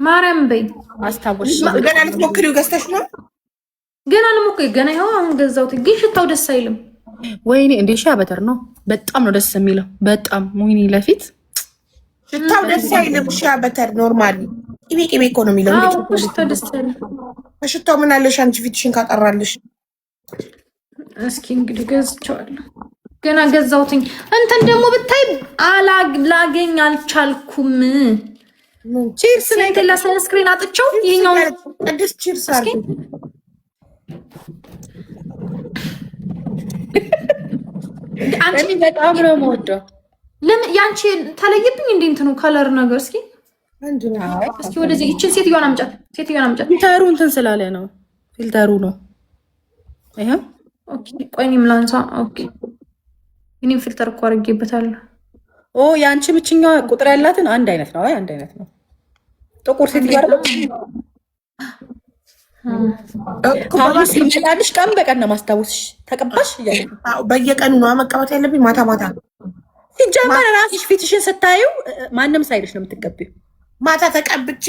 ማርያም በይ አስታወሽ። ገና ልትሞክሪው ገዝተሽ ነው? ገና ልሞክሪ ገና ይኸው አሁን ገዛሁት። ግን ሽታው ደስ አይልም። ወይኔ እንዴ ሻ በተር ነው። በጣም ነው ደስ የሚለው። በጣም ወይኔ ለፊት ሽታው ደስ አይልም። ሻ በተር ኖርማሊ ቅቤ እኮ ነው የሚለው። ሽታው ደስ አይልም። ሽታው ምን አለሽ አንቺ ፊትሽን ካጠራልሽ? እስኪ እንግዲህ ገዝቼዋለሁ። ገና ገዛሁትኝ። እንትን ደግሞ ብታይ ላገኝ አልቻልኩም። ቺርስ ላይ ሰንስክሪን አጥቼው ይሄኛው ቅድስት ቺርስ አለ። አንቺ በጣም ነው የምወደው። ለምን ያንቺ ተለይብኝ እንዴ እንትኑ ከለር ነገር እስኪ እስኪ ወደዚህ እቺን ሴትዮዋን አምጫት። ፊልተሩ እንትን ስላለ ነው። ፊልተሩ ነው ይሄ። ኦኬ ቆይ እኔም ላንሳ። ኦኬ እኔም ፊልተር እኮ አድርጌበታለሁ። ኦ ያንቺ ብቻኛ ቁጥር ያላትን አንድ አይነት ነው። አንድ አይነት ነው። ጥቁር ሴትዮ አይደል? አሁን ሲመጣልሽ ቀን በቀን ነው ማስታወስሽ። ተቀባሽ በየቀኑ ነው መቀባት ያለብኝ። ማታ ሲጀመር ራስሽ ፊትሽን ስታዩ ማንም ሳይልሽ ነው የምትቀቢው። ማታ ተቀብቼ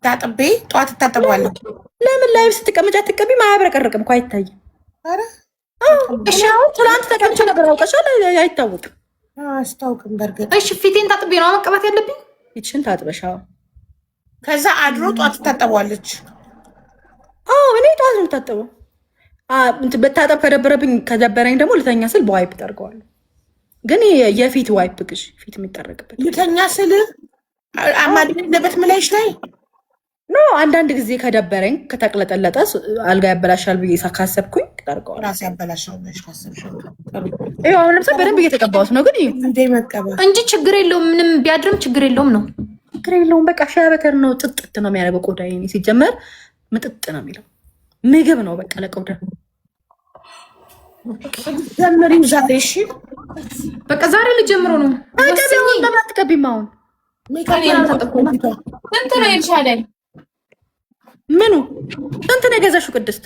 ታጥቤ ጠዋት እታጠባለሁ። ለምን ላይ ስትቀመጪ አትቀቢም? አያብረቀርቅም እኮ አይታይም። አረ እሺ አሁን ትናንት ተቀምጬ ነበር። አውቀሻል? አይታወቅም። አስታውቅም። በርግጥ እሺ ፊቴን ታጥቤ ነው መቀባት ያለብኝ። ፊትሽን ታጥበሽ ከዛ አድሮ ጠዋት ትታጠበዋለች። እኔ ጠዋት ነው የምታጠበው። በታጠብ ከደበረኝ ደግሞ ልተኛ ስል በዋይፕ ጠርገዋለሁ። ግን የፊት ዋይፕ ግሽ ፊት የሚጠረግበት ልተኛ ስል አማድነበት ምላይሽ ላይ ኖ አንዳንድ ጊዜ ከደበረኝ ከተቅለጠለጠ አልጋ ያበላሻል ብዬ ካሰብኩኝ ጠርገዋለሁ። ራሴ ያበላሻል ብለሽ ካሰብሽ አሁን ለምሳሌ በደንብ እየተቀባሁት ነው። ግን እንዴ መቀባ እንጂ ችግር የለውም። ምንም ቢያድርም ችግር የለውም ነው። ችግር የለውም። በቃ ሻያ በተር ነው። ጥጥት ነው የሚያደርገው ቆዳዬ። ሲጀመር ምጥጥ ነው የሚለው ምግብ ነው በቃ ለቆዳ ጀምሪው ዛሬ። እሺ በቃ ዛሬ ልጀምሮ ነው። አይደለም ለማትቀቢም አሁን ስንት ነው ይልሻለኝ? ምኑ ስንት ነው የገዛሽው ቅድስት?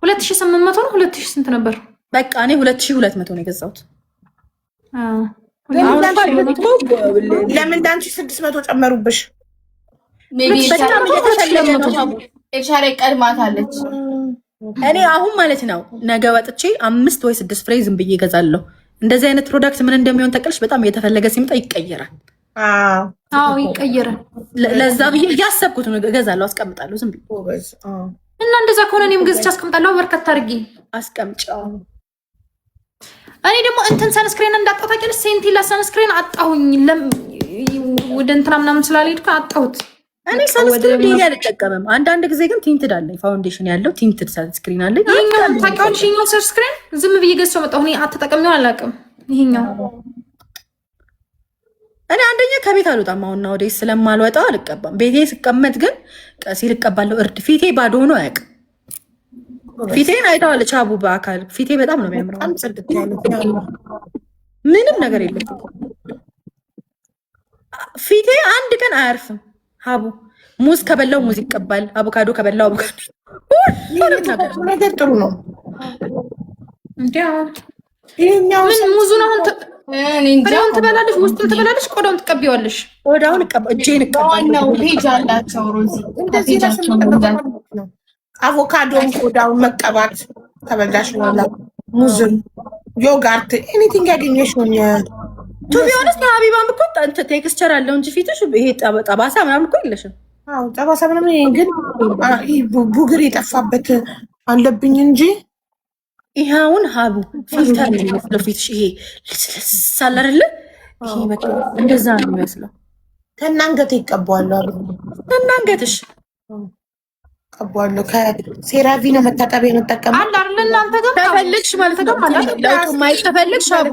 2800 ነው። 2000 ስንት ነበር? በቃ እኔ 2200 ነው የገዛሁት። ለምን ዳንቺ 600 ጨመሩብሽ? በጣም እየተሸለመ ነው። ኤልሻዳይ ቀድማታለች። እኔ አሁን ማለት ነው ነገ ወጥቼ 5 ወይ 6 ፍሬ ዝም ብዬ እገዛለሁ። እንደዚህ አይነት ፕሮዳክት ምን እንደሚሆን ተቀልሽ በጣም እየተፈለገ ሲመጣ ይቀየራል። አዎ ይቀየራል። ለዛ ብዬ እያሰብኩት ነው እገዛለሁ፣ አስቀምጣለሁ ዝም ብዬ እና እንደዛ ከሆነ እኔም ገዝቼ አስቀምጣለሁ። በርከት አድርጊ አስቀምጫው። እኔ ደግሞ እንትን ሰንስክሪን እንዳጣሁ ታውቂያለሽ። ሴንቲላ ሰንስክሪን አጣሁኝ። ወደ እንትና ምናምን ስላልሄድኩ አጣሁት። እኔ ሰንስክሪን ይሄ አልጠቀምም። አንዳንድ ጊዜ ግን ቲንትድ አለኝ፣ ፋውንዴሽን ያለው ቲንትድ ሰንስክሪን አለኝ። ይሄኛው ታውቂዋለሽ፣ ይሄኛው ሰንስክሪን ዝም ብዬ ገዝቼው መጣሁ። እኔ አትጠቀሚው አላውቅም። ይሄኛው እኔ አንደኛ ከቤት አልወጣም። አሁን ወደ ስለማልወጣ አልቀባም። ቤቴ ስቀመጥ ግን ቀሲል እቀባለሁ። እርድ ፊቴ ባዶ ሆኖ አያውቅም። ፊቴን አይተዋለች አቡ በአካል ፊቴ በጣም ነው የሚያምረው። ምንም ነገር የለም ፊቴ አንድ ቀን አያርፍም። ሀቡ ሙዝ ከበላው ሙዝ ይቀባል፣ አቮካዶ ከበላው አቮካዶ። ነገር ጥሩ ነው። ምን ሙዙን አሁን ፍሬውን ትበላለሽ፣ ውስጡን ትበላለሽ፣ ቆዳውን ትቀቢዋለሽ። ቆዳውን እጄን እቀባለሁ። ፔጅ አላቸው ሮዚ አቮካዶን ቆዳውን መቀባት ከበላሽ በኋላ ሙዝን፣ ዮጋርት ኤኒቲንግ ያገኘሽውን ቱ ቢሆንስ ሀቢባም እኮ ቴክስቸር አለው እንጂ ፊትሽ ይሄ ጠባሳ ምናምን እኮ የለሽም። አዎ ጠባሳ ምናምን ግን ቡግር የጠፋበት አለብኝ እንጂ ይኸውን ሀቡ ፊልተር ነው የሚመስለው ፊትሽ። ይሄ ልስልሳል አይደለ? ይሄ በቃ እንደዛ ነው የሚመስለው። ከእናንገት ይቀባዋለሁ። ከእናንገትሽ ቀባዋለሁ። ከሴራቪ ነው መታጠቢያ የምጠቀመው አለ አይደል? እናንተ ጋር ከፈለግሽ ማለት ነው ማለት ለውጡ ማየት ከፈለግሽ ሀቡ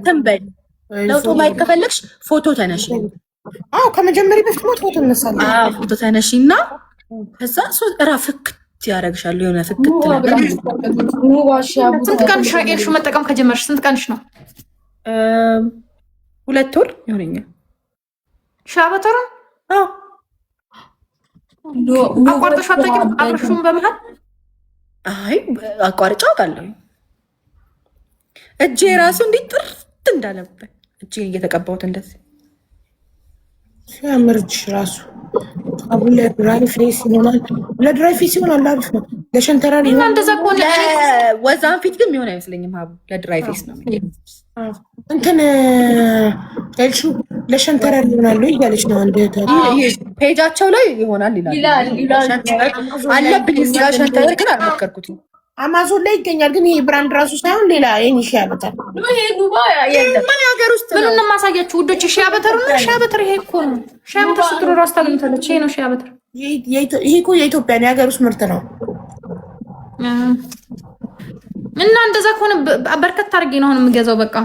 ትንበል። ለውጡ ማየት ከፈለግሽ ፎቶ ተነሽ። አዎ ከመጀመሪያ በፊት ፎቶ እነሳለሁ። አዎ ፎቶ ተነሽ እና ከዛ ፍክት ያደርግሻል። የሆነ ፍክት ነገር። ስንት ቀንሽ ነው ኤልሹ መጠቀም ከጀመርሽ? ስንት ቀንሽ ነው? 2 ወር ይሆነኛል። ሻበተሩ አቋርጠሽ አታውቂም? አብረሽም በመሀል አይ አቋርጫ አውቃለሁ። እጄ ራሱ እንዴት ጥርት እንዳለበት እጄን እየተቀባሁት እንደዚህ ሲያምር እጅሽ ራሱ አቡ ለድራይ ፌስ ይሆናል። ለድራይ ፌስ ይሆናል አሪፍ ነው። ለሸንተረር ይሆናል። እንደዛ ከሆነ ወዛን ፊት ግን የሚሆን አይመስለኝም። አቡ ለድራይ ፌስ ነው እንትን ኤልሹ ለሸንተረር ይሆናል እያለች ነው። አንድ ፔጃቸው ላይ ይሆናል ይላል አለብኝ። እዚህ ጋር ሸንተረር ግን አልሞከርኩትም። አማዞን ላይ ይገኛል። ግን ይሄ ብራንድ ራሱ ሳይሆን ሌላ የኒሽ ያበታል። ምን ሀገር ውስጥ ምን ነው ማሳያችሁ ውዶች? ሻበተሩ ነው። ሻበተር ይሄ እኮ ነው። ሻበተር ስትሮ ራስ ታገኙታለች። ይሄ ነው ሻበተር። ይሄ እኮ የኢትዮጵያ ነው፣ የሀገር ውስጥ ምርት ነው። እና እንደዛ ከሆነ በርከት አድርጌ ነው አሁን የምገዛው። በቃ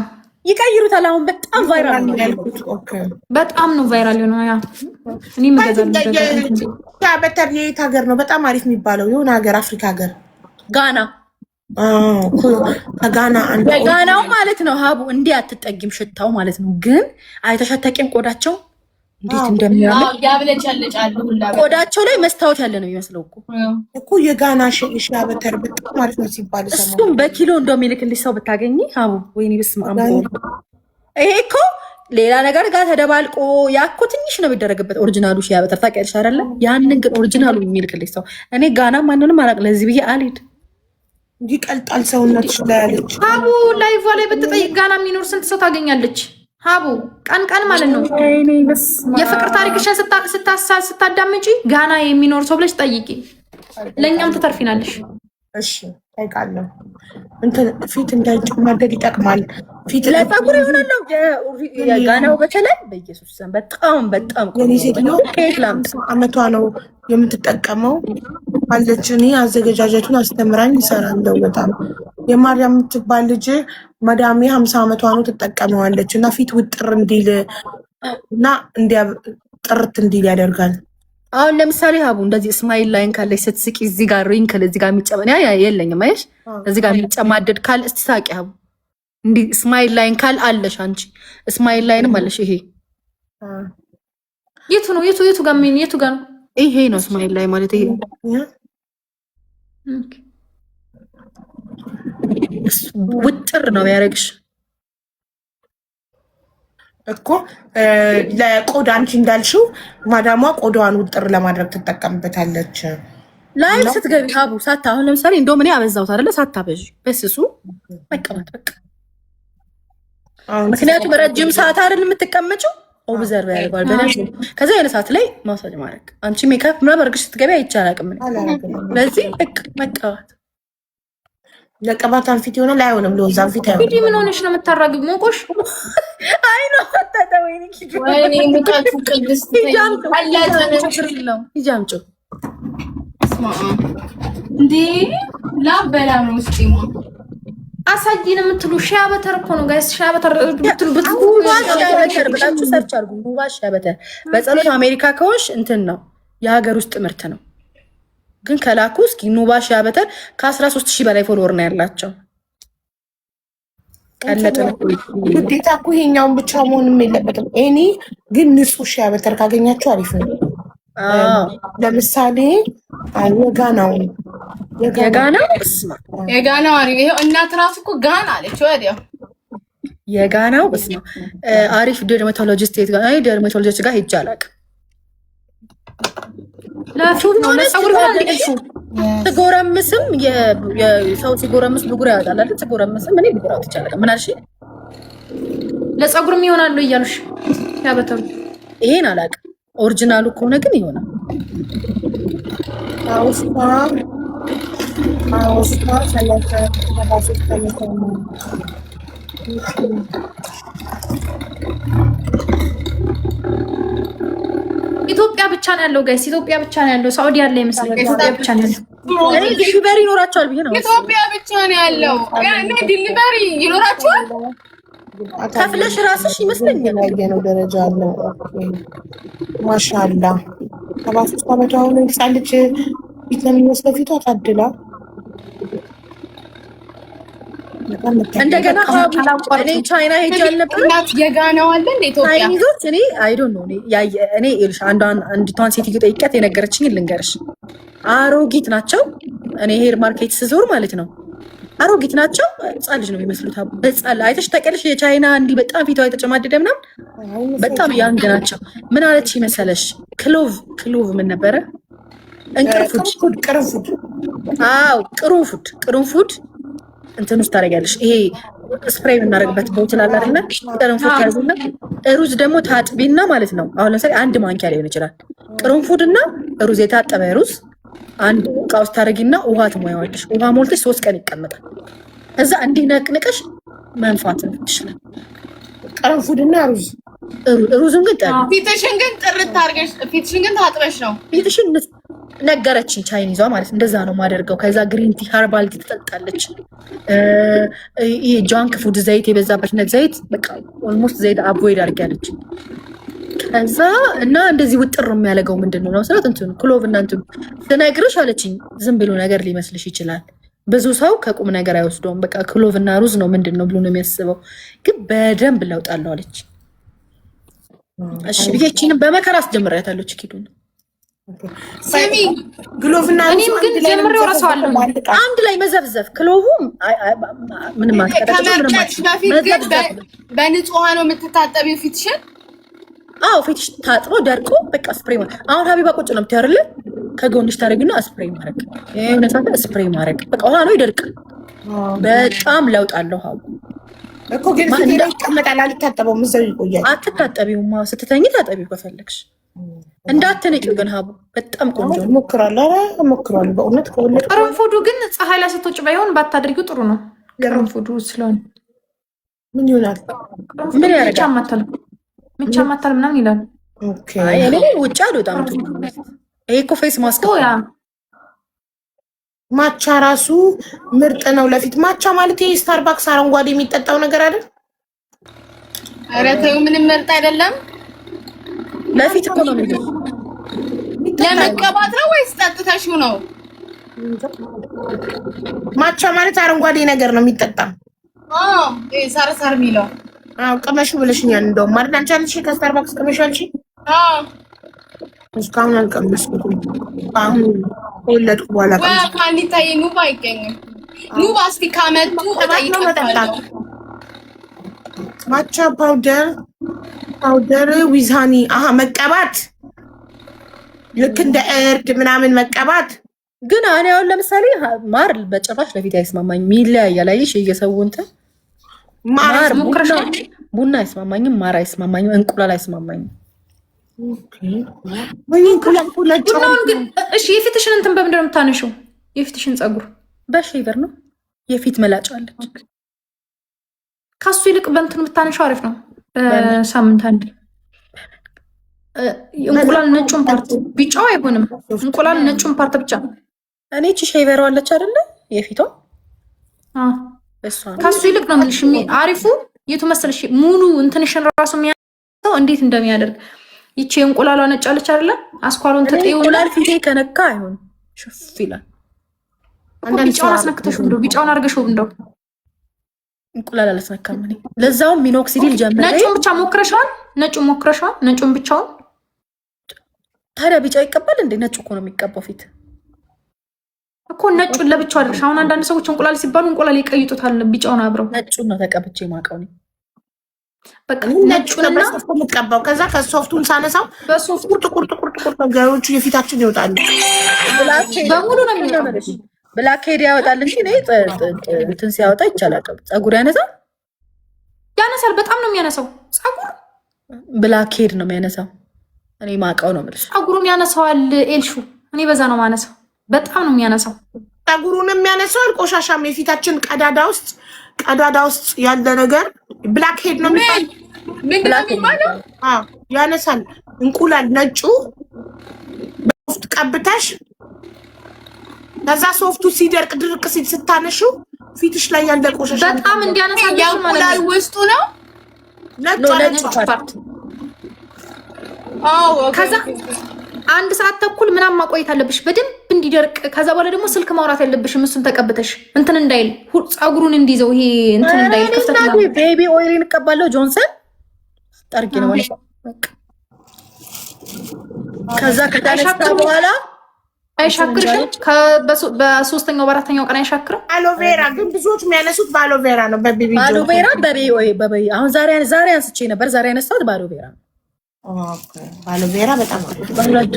ይቀይሩታል። አሁን በጣም ቫይራል ነው ያልኩት። በጣም ነው ቫይራል ነው። ያ እኔ የምገዛው ሻበተር የት ሀገር ነው በጣም አሪፍ የሚባለው? የሆነ ሀገር አፍሪካ ሀገር ጋና ከጋና የጋናው ማለት ነው። ሀቡ እንዲህ አትጠጊም፣ ሽታው ማለት ነው። ግን አይተሻታቂም ቆዳቸው እንዴት እንደሚያምር ያብለጨልጫሉ። ቆዳቸው ላይ መስታወት ያለ ነው የሚመስለው እኮ የጋና ሻበተር በጣም ማለት ነው ሲባል እሱም በኪሎ እንደሚልክልሽ ሰው ብታገኝ ሀቡ ወይኔ በስመ አብ። ይሄ እኮ ሌላ ነገር ጋር ተደባልቆ ያኮ ትንሽ ነው የሚደረግበት። ኦሪጂናሉ ሻበተር ታውቂያለሽ አይደለ? ያንን ግን ኦሪጂናሉ የሚልክልሽ ሰው እኔ ጋና ማንንም አላውቅ። ለዚህ ብዬ አልሄድ ይቀልጣል ሰውነትሽ ላይ ያለች ሀቡ ላይቭ ላይ ብትጠይቅ ጋና የሚኖር ስንት ሰው ታገኛለች? ሀቡ ቀን ቀን ማለት ነው የፍቅር ታሪክሽን ስታዳምጪ ጋና የሚኖር ሰው ብለሽ ጠይቂ። ለእኛም ትተርፊናለሽ። እሺ ጠይቃለሁ። እንትን ፊት እንዳይጨማደድ ይጠቅማል። ፊት ለፀጉር ይሆናል። ጋናው በተለይ በኢየሱስ በጣም በጣም ከየት ላምጥ? አመቷ ነው የምትጠቀመው አለች። እኔ አዘገጃጀቱን አስተምራኝ ይሰራለው። በጣም የማርያም የምትባል ልጅ መዳሜ 50 አመቷ ነው ትጠቀመዋለች። እና ፊት ውጥር እንዲል እና ጥርት እንዲል ያደርጋል። አሁን ለምሳሌ ሀቡ እንደዚህ ስማይል ላይን ካለች ስትስቂ እዚህ ጋር ሪንክል እዚህ ጋር የሚጨመን የለኝም። አየሽ እዚህ ጋር የሚጨማደድ ካለ እስቲ ሳቂ ሀቡ። እንዲህ ስማይል ላይን ካል አለሽ አንቺ ስማይል ላይንም አለሽ። ይሄ የቱ ነው? የቱ ጋር ምን የቱ ጋር ነው? ይሄ ነው ስማይል ላይ ማለት ይሄ ውጥር ነው ያደረግሽ እኮ ለቆዳ አንቺ እንዳልሽው ማዳሟ ቆዳዋን ውጥር ለማድረግ ትጠቀምበታለች። ላይቭ ስትገቢ ሀቡ ሳታ አሁን ለምሳሌ እንደውም እኔ አበዛሁት አይደለ? ሳታበዥ በስሱ መቀመጥ በቃ። ምክንያቱም ረጅም ሰዓት አይደል የምትቀመጪው፣ ኦብዘርቭ ያደርጋል በደንብ። ከዛ የሆነ ሰዓት ላይ ማሳጅ ማድረግ አንቺ ሜካፕ ምናምን አድርገሽ ስትገቢ አይቻላቅም። ስለዚህ መቀባት ለቀባታን ፊት ይሆናል አይሆንም? ለወዛን ፊት አይሆንም። ቢዲ ምን ሆነሽ ነው የምታራግብ? ሞቆሽ አይ ነው ታታ ወይኔ ኪዱ ወይኔ ሙቀቱ ቅድስት ነው ይጃምጩ እንዴ ላበላ ነው እስቲማ አሳጂን የምትሉ ሺያ በተር እኮ ነው ጋይስ። ሺያ በተር ብትሉ ብላችሁ ሰርች አድርጉ። ኑባ ሺያ በተር በጸሎት አሜሪካ ከሆንሽ እንትን ነው የሀገር ውስጥ ምርት ነው። ግን ከላኩ እስኪ ኑባ ሺያ በተር ከ13,000 በላይ ፎሎወር ነው ያላቸው። ቀለጠ ግዴታ እኮ ይሄኛውን ብቻ መሆንም የለበትም። እኔ ግን ንጹህ ሺያ በተር ካገኛችሁ አሪፍ ነው። ለምሳሌ የጋናው አሪፍ ይሄው እናት ራሱ እኮ ጋና አለች ወዲያው የጋናው በስማ አሪፍ ደርማቶሎጂስት ጋር ሄጄ አላውቅም። ትጎረምስም የሰው ሲጎረምስ ብጉር ያወጣል አይደል? ትጎረምስም እኔ ብጉር አውጥቼ አላውቅም። ምን አልሽ? ለፀጉርም ይሆናሉ እያሉሽ ያበተሩ ይሄን አላውቅም። ኦሪጂናሉ ከሆነ ግን ይሆናል። ኢትዮጵያ ብቻ ነው ያለው ጋይስ። ኢትዮጵያ ብቻ ነው ያለው። ሳውዲ ያለ ይመስላል። ኢትዮጵያ ብቻ ነው ያለው። እኔ ዲሊቨሪ ይኖራቸዋል ብዬ ነው። ኢትዮጵያ ብቻ ነው ያለው። ያኔ ዲሊቨሪ ይኖራቸዋል። ከፍለሽ ራስሽ ይመስለኛል ያየነው ደረጃ አለ። ማሻአላ 73 ዓመት አሁን ህፃን ልጅ ፊት ለሚመስለው ፊቷ ታድላ። እንደገና እኔ ቻይና ሄጄ አልነበረ የጋናው አለ እንደ ኢትዮጵያ ቻይኒዞች እኔ አይ ዶንት ኖ እኔ ይልሽ አንዲቷን ሴትዮ ጠይቂያት የነገረችኝ ልንገርሽ። አሮጊት ናቸው። እኔ ሄር ማርኬት ስዞር ማለት ነው አሮጊት ናቸው። ህፃን ልጅ ነው የሚመስሉት። ህፃን አይተሽ ታውቂያለሽ? የቻይና እንዲህ በጣም ፊቷ የተጨማደደ ምናምን በጣም ያንግ ናቸው። ምን አለች መሰለሽ? ክሎቭ ምን ነበረ? ቅርንፉድ። አዎ ቅርንፉድ እንትን ውስጥ ታደርጊያለሽ። ይሄ ስፕሬይ የምናደርግበት ቦትል አለ አይደለ? ቅርንፉድ ያዙና ሩዝ ደግሞ ታጥቢና ማለት ነው። አሁን ለምሳሌ 1 ማንኪያ ሊሆን ይችላል። ቅርንፉድና ሩዝ፣ የታጠበ ሩዝ አንድ እቃ ውስጥ ታደርጊና ውሃ ትሞያዋለሽ። ውሃ ሞልተሽ 3 ቀን ይቀመጣል። እዛ እንዲህ ነቅንቀሽ መንፋት ትችላል። ቅርንፉድና ሩዝን ግን ጠሪ። ፊትሽን ግን ጥርት አድርገሽ ፊትሽን ግን ታጥበሽ ነው። ፊትሽን ነገረችኝ ቻይኒዟ ማለት እንደዛ ነው ማደርገው። ከዛ ግሪን ቲ ሃርባል ቲ ትጠጣለች። ይሄ ጃንክ ፉድ ዘይት የበዛበት ዘይት በቃ ኦልሞስት ዘይት አቮይድ አድርጊያለች። ከዛ እና እንደዚህ ውጥር የሚያደርገው ምንድን ነው ስላት እንትኑ ክሎቭ እና እንትኑ ስነግርሽ አለችኝ። ዝም ብሎ ነገር ሊመስልሽ ይችላል። ብዙ ሰው ከቁም ነገር አይወስደውም። በቃ ክሎቭ እና ሩዝ ነው ምንድን ነው ብሎ ነው የሚያስበው። ግን በደንብ ለውጥ አለው አለች። እሺ ብዬችንም በመከራ አስጀምራታለች። ኪዱ ነው ሰሚ ግሎቭና እኔም ግን ጀምሬው እረሳዋለሁ። አንድ ላይ መዘፍዘፍ ክሎቭ ምንም ከመርጨትሽ በፊት ግን በንጹህ ውሃ ነው የምትታጠቢው ፊትሽን? አዎ ፊትሽ ታጥቦ ደርቆ በቃ ስፕሬይ ማለት አሁን ሀቢባ ቁጭ ነው የምትያርል ከጎንሽ ታደርጊና ስፕሬይ ማድረግ የእውነታ ስፕሬይ ማድረግ በቃ ውሃ ነው ይደርቃል። በጣም ለውጥ አለው። ሀቡ እኮ ግን ፊት ይቀመጣል። አልታጠበውም፣ እዛው ይቆያል። አትታጠቢውማ፣ ስትተኝ ታጠቢው ከፈለግሽ። እንዳትነቂው ግን ሀቡ በጣም ቆንጆ ነው። ሞክራለሁ በእውነት ከወለድ ቅርንፉዱ ግን ፀሐይ ላይ ስትወጪ ባይሆን ባታደርጊው ጥሩ ነው። ቅርንፉዱ ስለሆነ ምን ይሆናል? ምን ያደርጋል? ምቻ ማታል ምናምን ይላል። ኦኬ እኔ ውጭ አልወጣም። ይሄ እኮ ፌስ ማስክ ያ ማቻ ራሱ ምርጥ ነው ለፊት። ማቻ ማለት ይሄ ስታርባክስ አረንጓዴ የሚጠጣው ነገር አይደል? ኧረ ተይው፣ ምንም ምርጥ አይደለም። ለፊት እኮ ነው ለመቀባት ነው ወይስ ጠጥተሽው ነው? ማቻ ማለት አረንጓዴ ነገር ነው የሚጠጣ። ሳር የሚለው ቅመሹ ብለሽኛል። እንደውም ማለት አንቺ አልሽ ከስታርባክስ ቅመሹ አልሽ። እስካሁን አልቀመስኩትም። አሁን ወለድኩ በኋላ ካኒታዬ ኑባ አይገኝም። ኑባ እስቲ ካመጡ እጠይቃታለሁ። ማቻ ፓውደር ዊዛኒ መቀባት ልክ እንደ እርድ ምናምን መቀባት። ግን እኔ አሁን ለምሳሌ ማር በጭራሽ ለፊት አይስማማኝም። ይለያያል። አየሽ የሰው እንትን ማር ቡና አይስማማኝም፣ ማር አይስማማኝም፣ እንቁላል አይስማማኝም። እሺ የፊትሽን እንትን በምንድን ነው የምታነሺው? የፊትሽን ፀጉር በሼቨር ነው። የፊት መላጫ አለች። ከሱ ይልቅ በእንትን የምታነሺው አሪፍ ነው። ሳምንት አንድ እንቁላል ነጩን ፓርት ቢጫው አይሆንም። እንቁላል ነጩን ፓርት ብቻ። እኔ እቺ ሼቨር አለች አይደለ? የፊቷ ከሱ ይልቅ ነው የምልሽ አሪፉ የቱ መሰለሽ? ሙሉ እንትንሽን ራሱ የሚያሰው እንዴት እንደሚያደርግ ይቺ እንቁላሏ ነጭ አለች አይደለ? አስኳሉን ተጠይው እንቁላል ፊቴ ከነካ አይሆን ሽፍ ይላል። ቢጫውን አስነክተሽ እንደው ቢጫውን አድርገሽው እንደው እንቁላል አላስነካም እኔ። ለዛውም ሚኖክሲዲል ጀምሬ ነጩን ብቻ ሞክረሻል? ነጩን ሞክረሻል? ነጩን ብቻውን ታዲያ ቢጫ ይቀባል እንዴ? ነጩ እኮ ነው የሚቀባው ፊት እኮ ነጩን ለብቻው አድርገሽ። አሁን አንዳንድ ሰዎች እንቁላል ሲባሉ እንቁላል ይቀይጡታል ቢጫውን አብረው። ነጩን ነው ተቀብቼ ማውቀው ነው። በቃ ነጩንና ሶፍቱ የምትቀባው ከዛ ከሶፍቱን ሳነሳው በሶፍቱ ጥቁር ነገሮች የፊታችን ይወጣሉ። በሙሉ ነው የሚያመርሽ። ብላክ ሄድ ያወጣል እንጂ እኔ እንትን ሲያወጣ ይቻላል። ፀጉር ያነሳል በጣም ነው የሚያነሳው። ፀጉር ብላክ ሄድ ነው የሚያነሳው። እኔ ማውቀው ነው የምልሽ። ፀጉሩን ያነሳዋል ኤልሹ። እኔ በዛ ነው ማነሳው። በጣም ነው የሚያነሳው። ፀጉሩን የሚያነሳው ቆሻሻም የፊታችን ቀዳዳ ውስጥ ያለ ነገር ብላክ ሄድ ነው የሚባለው። ያነሳል። እንቁላል ነጩ በሶፍት ቀብተሽ ከዛ ሶፍቱ ሲደርቅ ድርቅ ሲል ስታነሹ ፊትሽ ላይ ያለ ቆሻሻ በጣም እንዲያነሳ እንቁላል ውስጡ ነው ነጩ ፓርት። ከዛ 1 ሰዓት ተኩል ምናምን ማቆየት አለብሽ በደንብ እንዲደርቅ። ከዛ በኋላ ደግሞ ስልክ ማውራት ያለብሽም እሱን ተቀብተሽ እንትን እንዳይል ፀጉሩን እንዲይዘው ይሄ እንትን እንዳይል ክፍተት ነው። ቤቢ ኦይል እንቀባለው ጆንሰን ጠርቂ ነው ማለት በቃ። ከዛ ከታነሳ በኋላ አይሻክርሽም። በሶስተኛው በአራተኛው ቀን አይሻክርም። አሎቬራ ግን ብዙዎች የሚያነሱት በአሎቬራ ነው። በቤቢ አሎቬራ በቤቢ አሁን ዛሬ አንስቼ ነበር። ዛሬ ያነሳሁት በአሎቬራ ነው። አሎቬራ በጣም በሁለቱ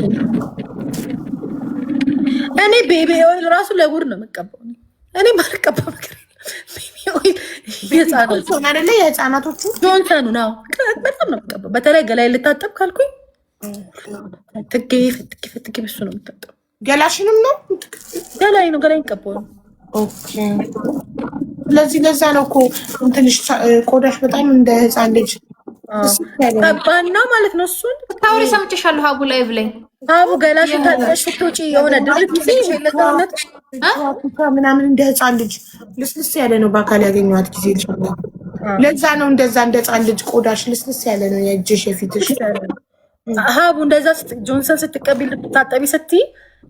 እኔ ቤቢ ኦይል ራሱ ለጉድ ነው የምቀባው። እኔ ማልቀባው ነገር ቤቢ ኦይል የህፃናቶቹ ጆንሰኑ ነው በጣም ነው የምቀባው። በተለይ ገላይ ልታጠብ ካልኩኝ ፍትጌ ብሱ ነው የምታጠብ። ገላሽንም ነው ገላይ ይቀባው። ስለዚህ ለዛ ነው እኮ እንትንሽ ቆዳሽ በጣም እንደ ህፃን ልጅ ከባና ማለት ነው። እሱን ታውሪ ሰምቼሻለሁ። ሀቡ ላይቭ ላይ ሀቡ ገላሽን ታጥበሽ ስትወጪ የሆነ ድርቅ ሲለታውነት ምናምን እንደ ህፃን ልጅ ልስልስ ያለ ነው። በአካል ያገኘኋት ጊዜ ይችላል። ለዛ ነው እንደዛ እንደ ህፃን ልጅ ቆዳሽ ልስልስ ያለ ነው። የእጅሽ የፊትሽ ሀቡ እንደዛ ጆንሰን ስትቀቢ ልታጠቢ ስትይ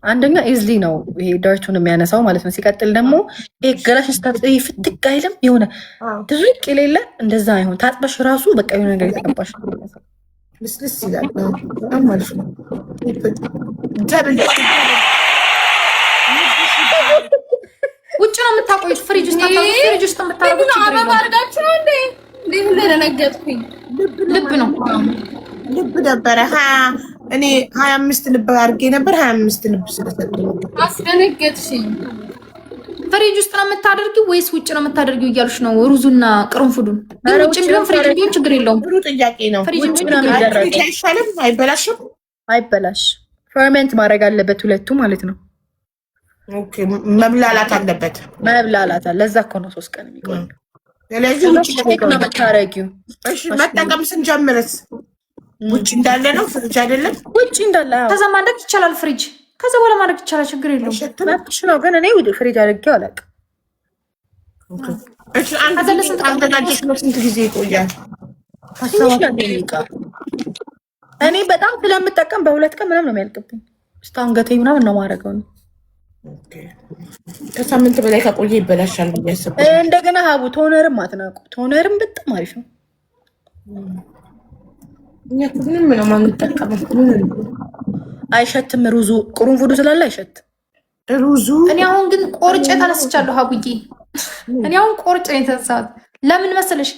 አንደኛ ኢዝሊ ነው ይሄ ዳርቱን የሚያነሳው ማለት ነው። ሲቀጥል ደግሞ ይሄ ገላሽ ስታጥቢ ፍትግ አይልም። የሆነ ድርቅ የሌለ እንደዛ አይሆን። ታጥበሽ ራሱ በቃ የሆነ ነገር የተቀባሽ ልስልስ ይላል። በጣም ማለት ነው። ውጭ ነው የምታቆዩት? ፍሪጅ ውስጥ የምታረጉት? አበባ አድርጋችሁ ነው እንዴ? እንዴት እንደደነገጥኩኝ። ልብ ነው ልብ ነበረ እኔ 25 ልብ አድርጌ ነበር። 25 ልብ ስለሰጠኝ አስደነገጥሽኝ። ፍሪጅ ውስጥ ነው የምታደርጊው ወይስ ውጭ ነው የምታደርጊው እያሉሽ ነው? ሩዙና ቅርንፉዱን ግን ውጭ ቢሆን ፍሪጅ ቢሆን ችግር የለውም። ጥሩ ጥያቄ ነው። አይሻልም? አይበላሽም? አይበላሽ። ፈርሜንት ማድረግ አለበት ሁለቱ ማለት ነው። ኦኬ መብላላት አለበት። ለዛ እኮ ነው 3 ቀን የሚቆየው። ስለዚህ ውጭ ነው የምታረጊው። እሺ መጠቀም ስንጀምርስ ውጭ እንዳለ ነው? ፍሪጅ አይደለም? ውጭ እንዳለ። ከዛ ማድረግ ይቻላል ፍሪጅ። ከዛ በኋላ ማድረግ ይቻላል፣ ችግር የለውም። መጥሽ ነው ግን እኔ ወደ ፍሪጅ አድርጌው አላውቅም። እሺ አንተ ለስንት ነው ስንት ጊዜ ይቆያል? እኔ በጣም ስለምጠቀም በ2 ቀን ምናምን ነው የሚያልቅብኝ። እስከ አንገቴ ምናምን ነው ማድረገው ነው። ከሳምንት በላይ ከቆየ ይበላሻል ብዬ አስብ። እንደገና ሀቡ ቶነርም አትናቁ። ቶነርም በጣም አሪፍ ነው። እኛ ምንም ነው የማንጠቀመው። አይሸትም ሩዙ ቁርንፉዱ ስላለ አይሸትም ሩዙ። እኔ አሁን ግን ቆርጬ ተነስቻለሁ ሀቡዬ። እኔ አሁን ቆርጬ የተነሳሁት ለምን መሰለሽ?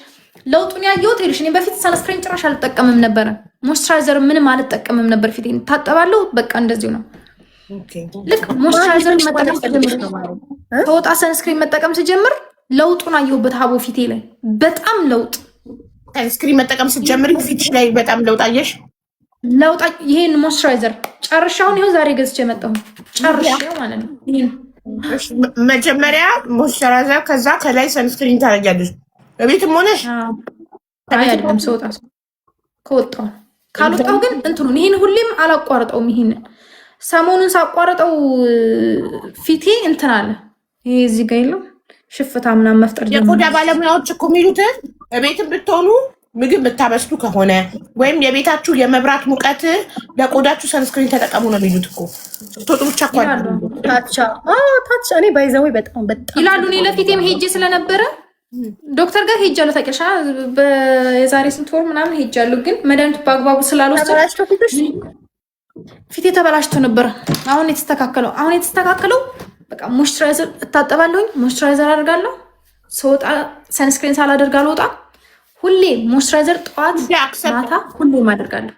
ለውጡን ያየሁት ይልሽ እኔ በፊት ሰንስክሪን ጭራሽ አልጠቀምም ነበረ። ሞይስቸራይዘር ምንም አልጠቀምም ነበር። ፊቴን ታጠባለሁ በቃ እንደዚሁ ነው። ልክ ሞይስቸራይዘር መጠቀም ስጀምር ተወጣ ሰንስክሪን መጠቀም ስጀምር ለውጡን አየሁበት ሀቡ ፊቴ ላይ በጣም ለውጥ። ሰንስክሪን መጠቀም ስትጀምሪ ፊትሽ ላይ በጣም ለውጥ አየሽ? ለውጣ ይሄን ሞይስቸራይዘር ጨርሻውን ይኸው ዛሬ ገዝቼ መጣሁ። ጨርሻው ማለት ነው። ይሄን መጀመሪያ ሞይስቸራይዘር ከዛ ከላይ ሰንስክሪን ታደርጊያለሽ። በቤትም ሆነሽ አይደለም ስወጣ ከወጣሁ ካልወጣሁ ግን እንትኑን ይሄን ሁሌም አላቋርጠውም። ይሄን ሰሞኑን ሳቋርጠው ፊቴ እንትን አለ። ይሄ እዚህ ጋር የለም ሽፍታ ምናምን መፍጠር የቆዳ ባለሙያዎች እኮ የሚሉት በቤትም ብትሆኑ ምግብ የምታበስሉ ከሆነ ወይም የቤታችሁ የመብራት ሙቀት ለቆዳችሁ ሰንስክሪን ተጠቀሙ ነው የሚሉት እኮ። ስትወጡ ብቻ እኮ ታቻ እኔ ባይዘዌ በጣም ይላሉ። እኔ ለፊቴም ሄጄ ስለነበረ ዶክተር ጋር ሄጃለሁ። ታውቂያለሽ የዛሬ ስንት ወር ምናምን ሄጃለሁ። ግን መድኃኒቱ በአግባቡ ስላልወሰድኩ ፊቴ ተበላሽቶ ነበረ። አሁን የተስተካከለው በቃ ሞይስቸራይዘር እታጠባለሁኝ፣ ሞይስቸራይዘር አደርጋለሁ። ስወጣ ሰንስክሪን ሳላደርግ አልወጣም። ሁሌ ሞይስቸራይዘር ጠዋት ማታ ሁሌም አደርጋለሁ።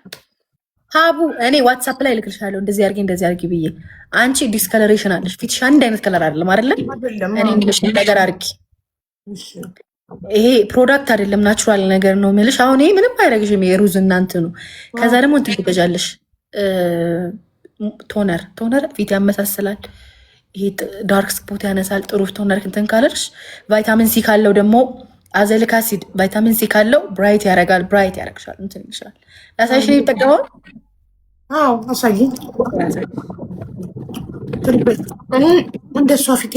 ሀቡ እኔ ዋትሳፕ ላይ ልክልሻለሁ እንደዚህ አድርጊ ብዬ። አንቺ ዲስከለሬሽን አለሽ ፊትሽ አንድ አይነት ከለር አይደለም አይደለ? እኔ የሚልሽ ነገር አድርጊ። ይሄ ፕሮዳክት አይደለም ናቹራል ነገር ነው የሚልሽ። አሁን ይሄ ምንም አያደርግሽም። የሩዝ እናንት ነው። ከዛ ደግሞ እንትን ትገዣለሽ ቶነር ፊት ያመሳስላል። ይሄ ዳርክ ስፖት ያነሳል። ጥሩ ቶነር እንትን ካለሽ ቫይታሚን ሲ ካለው ደግሞ አዘሊክ አሲድ ቫይታሚን ሲ ካለው ብራይት ያደርግሻል እንትን ይችላል። ላሳይሽ ነው የሚጠቀመው። አዎ አሳይኝ። እንደሷ ፊቴ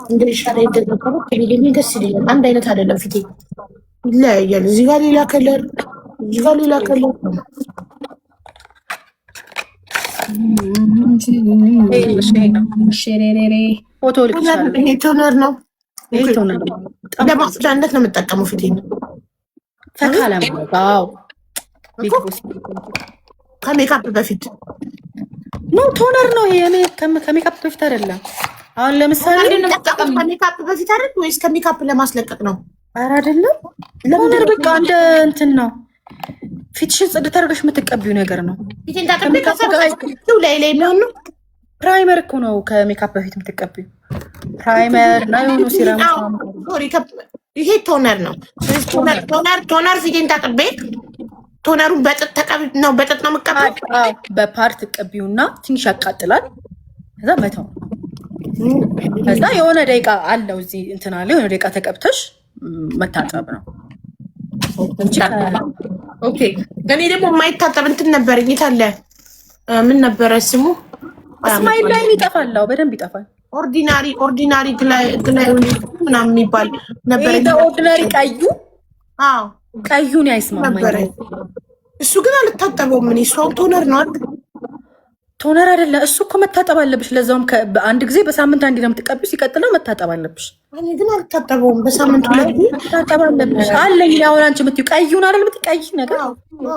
እንደሻለ ይደረጋሉ። ከሌለኝ ደስ ይለኛል። አንድ አይነት አይደለም ፊቴ ይለያያል። እዚህ ጋር ሌላ ከለር፣ እዚህ ጋር ሌላ ከለር። ፎቶ ልክሻለሁ። ይሄ ቶነር ነው። ለማጽዳነት ነው የምጠቀመው ፊቴ ፈካለማው ከሜካፕ በፊት ነው። ቶነር ነው ይሄ። ከሜካፕ በፊት አይደለም። አሁን ለምሳሌ ከሜካፕ በፊት አይደል ወይስ ከሜካፕ ለማስለቀቅ ነው? ኧረ አይደለም። ቶነር በቃ እንደ እንትን ነው። ፊትሽን ጽድት አድርገሽ የምትቀቢው ነገር ነው። ፊቴን ታጥቤ ከሰራው ላይ የሚሆን ነው። ፕራይመር እኮ ነው ከሜካፕ በፊት የምትቀቢው ፕራይመር እና የሆኑ ሲረም። ይሄ ቶነር ነው። ቶነር ፊቴን ታጥቤ ቶነሩን በጥጥ ነው የምቀባው። በፓርት ቀቢውና ትንሽ ያቃጥላል። ከዛ መተው ከዛ የሆነ ደቂቃ አለው እዚህ እንትን አለ። የሆነ ደቂቃ ተቀብተሽ መታጠብ ነው። ኦኬ። እኔ ደግሞ የማይታጠብ እንትን ነበር። የት አለ ምን ነበረ ስሙ? ስማይል ላይ ይጠፋል። በደንብ ይጠፋል። ኦርዲናሪ ግላዩን ምናምን የሚባል ነበር። ኦርዲናሪ ቀዩን ያይስማማኝ። እሱ ግን አልታጠበውም። እኔ እሷም ቶነር ነው አይደል? ቶነር አይደለም እሱ እኮ መታጠብ አለብሽ። ለዛውም በአንድ ጊዜ በሳምንት አንዴ ነው የምትቀቢው። ሲቀጥለው መታጠብ አለብሽ። እኔ ግን አልታጠበውም። በሳምንት ሁለት መታጠብ አለብሽ። አለኝ አሁን አንቺ የምትይው ቀዩን አይደል? ቀይ ነገር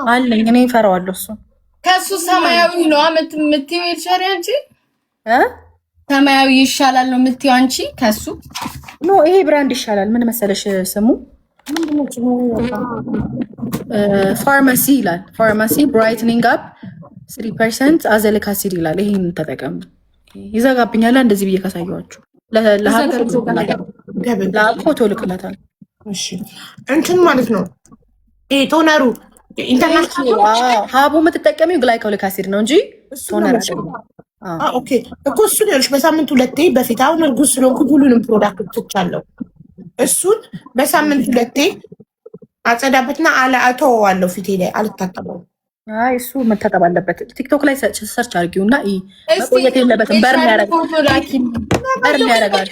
አለኝ እኔ እፈራዋለሁ። እሱ ከሱ ሰማያዊ ነው የምትይው ይልሻል። አንቺ ሰማያዊ ይሻላል ነው የምትይው አንቺ ከሱ? ኖ ይሄ ብራንድ ይሻላል። ምን መሰለሽ ስሙ ፋርማሲ ይላል። ፋርማሲ ብራይትኒንግ አፕ 3% አዘሊክ አሲድ ይላል። ይሄን ተጠቀሙ። ይዘጋብኛል እንደዚህ ብዬ ካሳየኋችሁ ለፎቶ ልክለታል። እሺ እንትን ማለት ነው ይሄ ቶነሩ ኢንተርናሽናል ሀቡ የምትጠቀሚው ግላይኮሊክ አሲድ ነው እንጂ ቶነር ኦኬ እኮ እሱ ነው። በሳምንት ሁለቴ በፊት አሁን እርጉዝ ስለሆንኩ ሁሉንም ፕሮዳክት ትቻለሁ። እሱን በሳምንት ሁለቴ አጸዳበትና አተወዋለሁ። ፊቴ ላይ አልታጠበውም። አይ እሱ መታጠብ አለበት። ቲክቶክ ላይ ሰርች አድርጊውና መቆየት የለበትም። በርን ያደርጋል።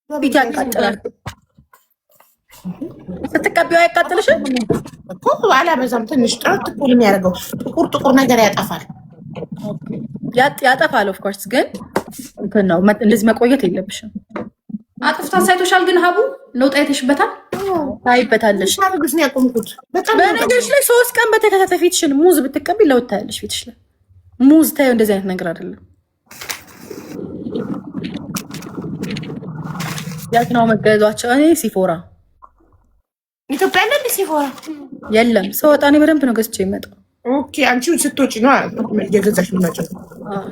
ፊት ያቃጥላል። ስትቀቢው አያቃጥልሽም እኮ አላበዛም። ትንሽ ጥርት እኮ የሚያደርገው ጥቁር ነገር ያጠፋል። ያጠፋል። ኦፍ ኮርስ ግን እንትን ነው እንደዚህ መቆየት የለብሽም። አጥፍታ ሳይቶሻል ግን ሀቡ ለውጥ አይተሽበታል? ታይበታለሽ። በነገርሽ ላይ 3 ቀን በተከታታይ ፊትሽን ሙዝ ብትቀቢ ለውጥ ታያለሽ ፊትሽ ላይ። ሙዝ ታየው እንደዚህ አይነት ነገር አይደለም። ያት ነው መገዛቸው። እኔ ሲፎራ ኢትዮጵያ ላይ ሲፎራ የለም። ስወጣ እኔ በደንብ ነው ገዝቼ የመጣው። ኦኬ አንቺ ስትወጪ ነው የገዛሽ የምትመጪው?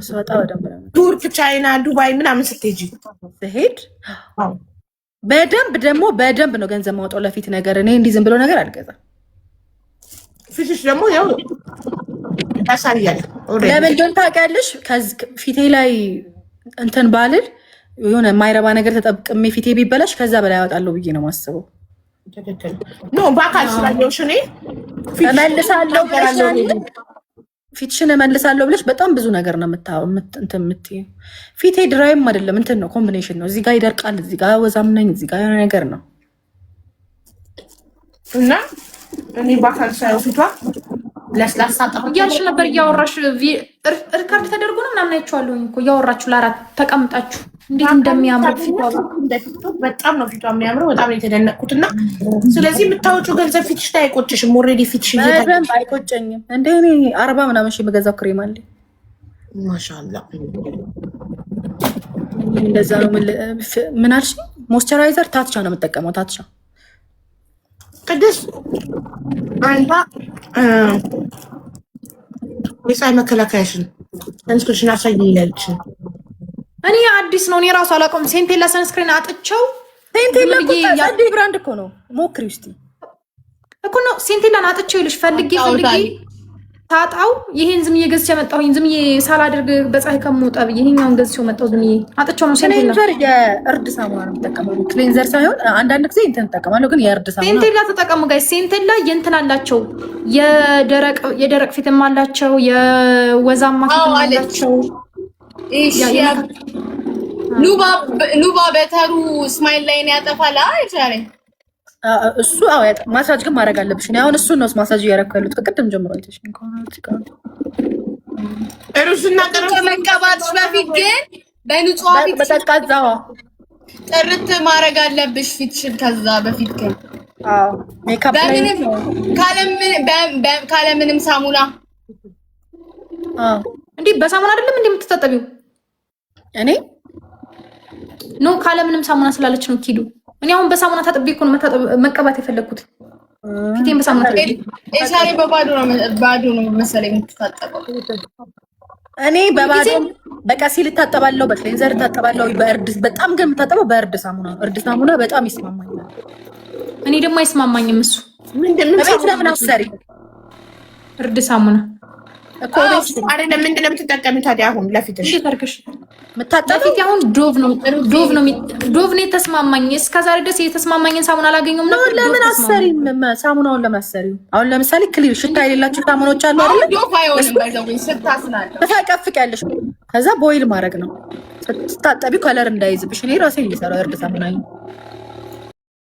ስወጣ በደንብ ነው። ቱርክ፣ ቻይና፣ ዱባይ ምናምን ስትሄጂ ስሄድ በደንብ ደግሞ በደንብ ነው ገንዘብ ማውጣው ለፊት ነገር። እኔ እንዲህ ዝም ብሎ ነገር አልገዛም። ፊትሽ ደግሞ ያው ያሳያል። ለምን እንደሆነ ታውቂያለሽ? ፊቴ ላይ እንትን ባልል የሆነ የማይረባ ነገር ተጠብቅሜ ፊቴ ቢበላሽ ከዛ በላይ ያወጣለሁ ብዬ ነው የማስበው። ኖ በአካል ስላየሁሽ እኔ እመልሳለሁ ፊትሽን እመልሳለሁ ብለሽ በጣም ብዙ ነገር ነው እንትን የምትይው። ፊቴ ድራይም አይደለም እንትን ነው ኮምቢኔሽን ነው። እዚህ ጋር ይደርቃል፣ እዚህ ጋር ወዛም ነኝ፣ እዚህ ጋር የሆነ ነገር ነው እና እኔ በአካል ሳየው ፊቷ ለስላሳ ጠፋ እያልሽ ነበር። እያወራሽ ሪካርድ ተደርጎ ነው ምናምን አይቼዋለሁኝ እኮ እያወራችሁ ለአራት ተቀምጣችሁ እንዴት እንደሚያምር ፊቷ በጣም ነው ፊቷ የሚያምረው። በጣም ነው የተደነቅኩት። እና ስለዚህ የምታወጪው ገንዘብ ፊትሽ ላይ አይቆጭሽም? ኦልሬዲ ፊትሽ በደንብ አይቆጨኝም። እንደ እኔ 40 ምናምን ሺህ የምገዛው ክሬም አለ። ማሻአላ እንደዛ ነው። ምን አልሽ? ሞይስቸራይዘር ታትቻ ነው የምጠቀመው። ታትቻ ቅድስት አንዷ የፀሐይ መከላከያሽን ሰንስክሪንሽን አሳይኝ ይላለች። እኔ አዲስ ነው፣ እኔ ራሱ አላውቀውም። ሴንቴላ ሰንስክሪን አጥቸው። ሴንቴላ እኮ ብራንድ እኮ ነው። ሞክሪ ውስጥ እኮ ነው። ሴንቴላን አጥቸው ይልሽ ፈልጌ ታጣው። ይሄን ዝም እየገዝቼ መጣሁኝ። ዝም ሳላደርግ በፀሐይ ከመውጣ ብዬ ይሄኛውን ገዝቼው መጣሁ። ዝም አጥቸው ነው። ሴንቴላ የእርድ ሳሙና ነው የምጠቀመው፣ ክሌንዘር ሳይሆን። አንዳንድ ጊዜ እንትን እጠቀማለሁ፣ ግን የእርድ ሳሙና። ሴንቴላ ተጠቀሙ ጋይስ። ሴንቴላ የእንትን አላቸው፣ የደረቅ ፊትም አላቸው፣ የወዛማ ፊትም አላቸው። ኑባ በተሩ ስማይል ላይን ያጠፋል አይቻለኝ። እሱ ማሳጅ ግን ማድረግ አለብሽ። አሁን እሱን ነው ማሳጅ እያደረኩ ያሉት ከቅድም ጀምሮ አይተሽ ሩዝና ከመቀባትሽ በፊት ግን በንጹህ ፊት በቀዝቃዛዋ ጥርት ማድረግ አለብሽ ፊትሽን። ከዛ በፊት ግን ሜካፕ ካለምንም ሳሙና እንዴ በሳሙና አይደለም እንዴ የምትታጠቢው? እኔ ኖ ካለምንም ሳሙና ስላለች ነው ኪዱ። እኔ አሁን በሳሙና ታጥቤ እኮ ነው መቀባት የፈለኩት። ፊቴን በሳሙና ታጥቤ ኤሻሪ በባዶ ነው መሰለኝ የምትታጠበው። እኔ በባዶ በቀሲል እታጠባለሁ፣ በክሌንዘር እታጠባለሁ፣ በእርድ በጣም ግን የምታጠበው በእርድ ሳሙና ነው። እርድ ሳሙና በጣም ይስማማኛል። እኔ ደግሞ አይስማማኝም እሱ። ለምን አሰሪ እርድ ሳሙና እኮ አይደለም። ምንድን ነው የምትጠቀሚው ታዲያ? አሁን ለፊትሽ እንዴት አድርገሽ የምታጠቢው? አሁን ዶቭ ነው የተስማማኝ። እስከዛሬ ድረስ የተስማማኝን ሳሙና አላገኘሁም ነበር። ለምን አሰሪም ሳሙናውን ለምን አሰሪው? አሁን ለምሳሌ ክሊር ሽታ የሌላቸው ሳሙናዎች አሉ አይደል? ዶቭ አይሆንም ባይዘው ስታስናል ተፈቀፍቂያለሽ። ከዛ ቦይል ማድረግ ነው ስታጠቢው፣ ከለር እንዳይዝብሽ። እኔ ራሴ የሚሰራው እርድ ሳሙና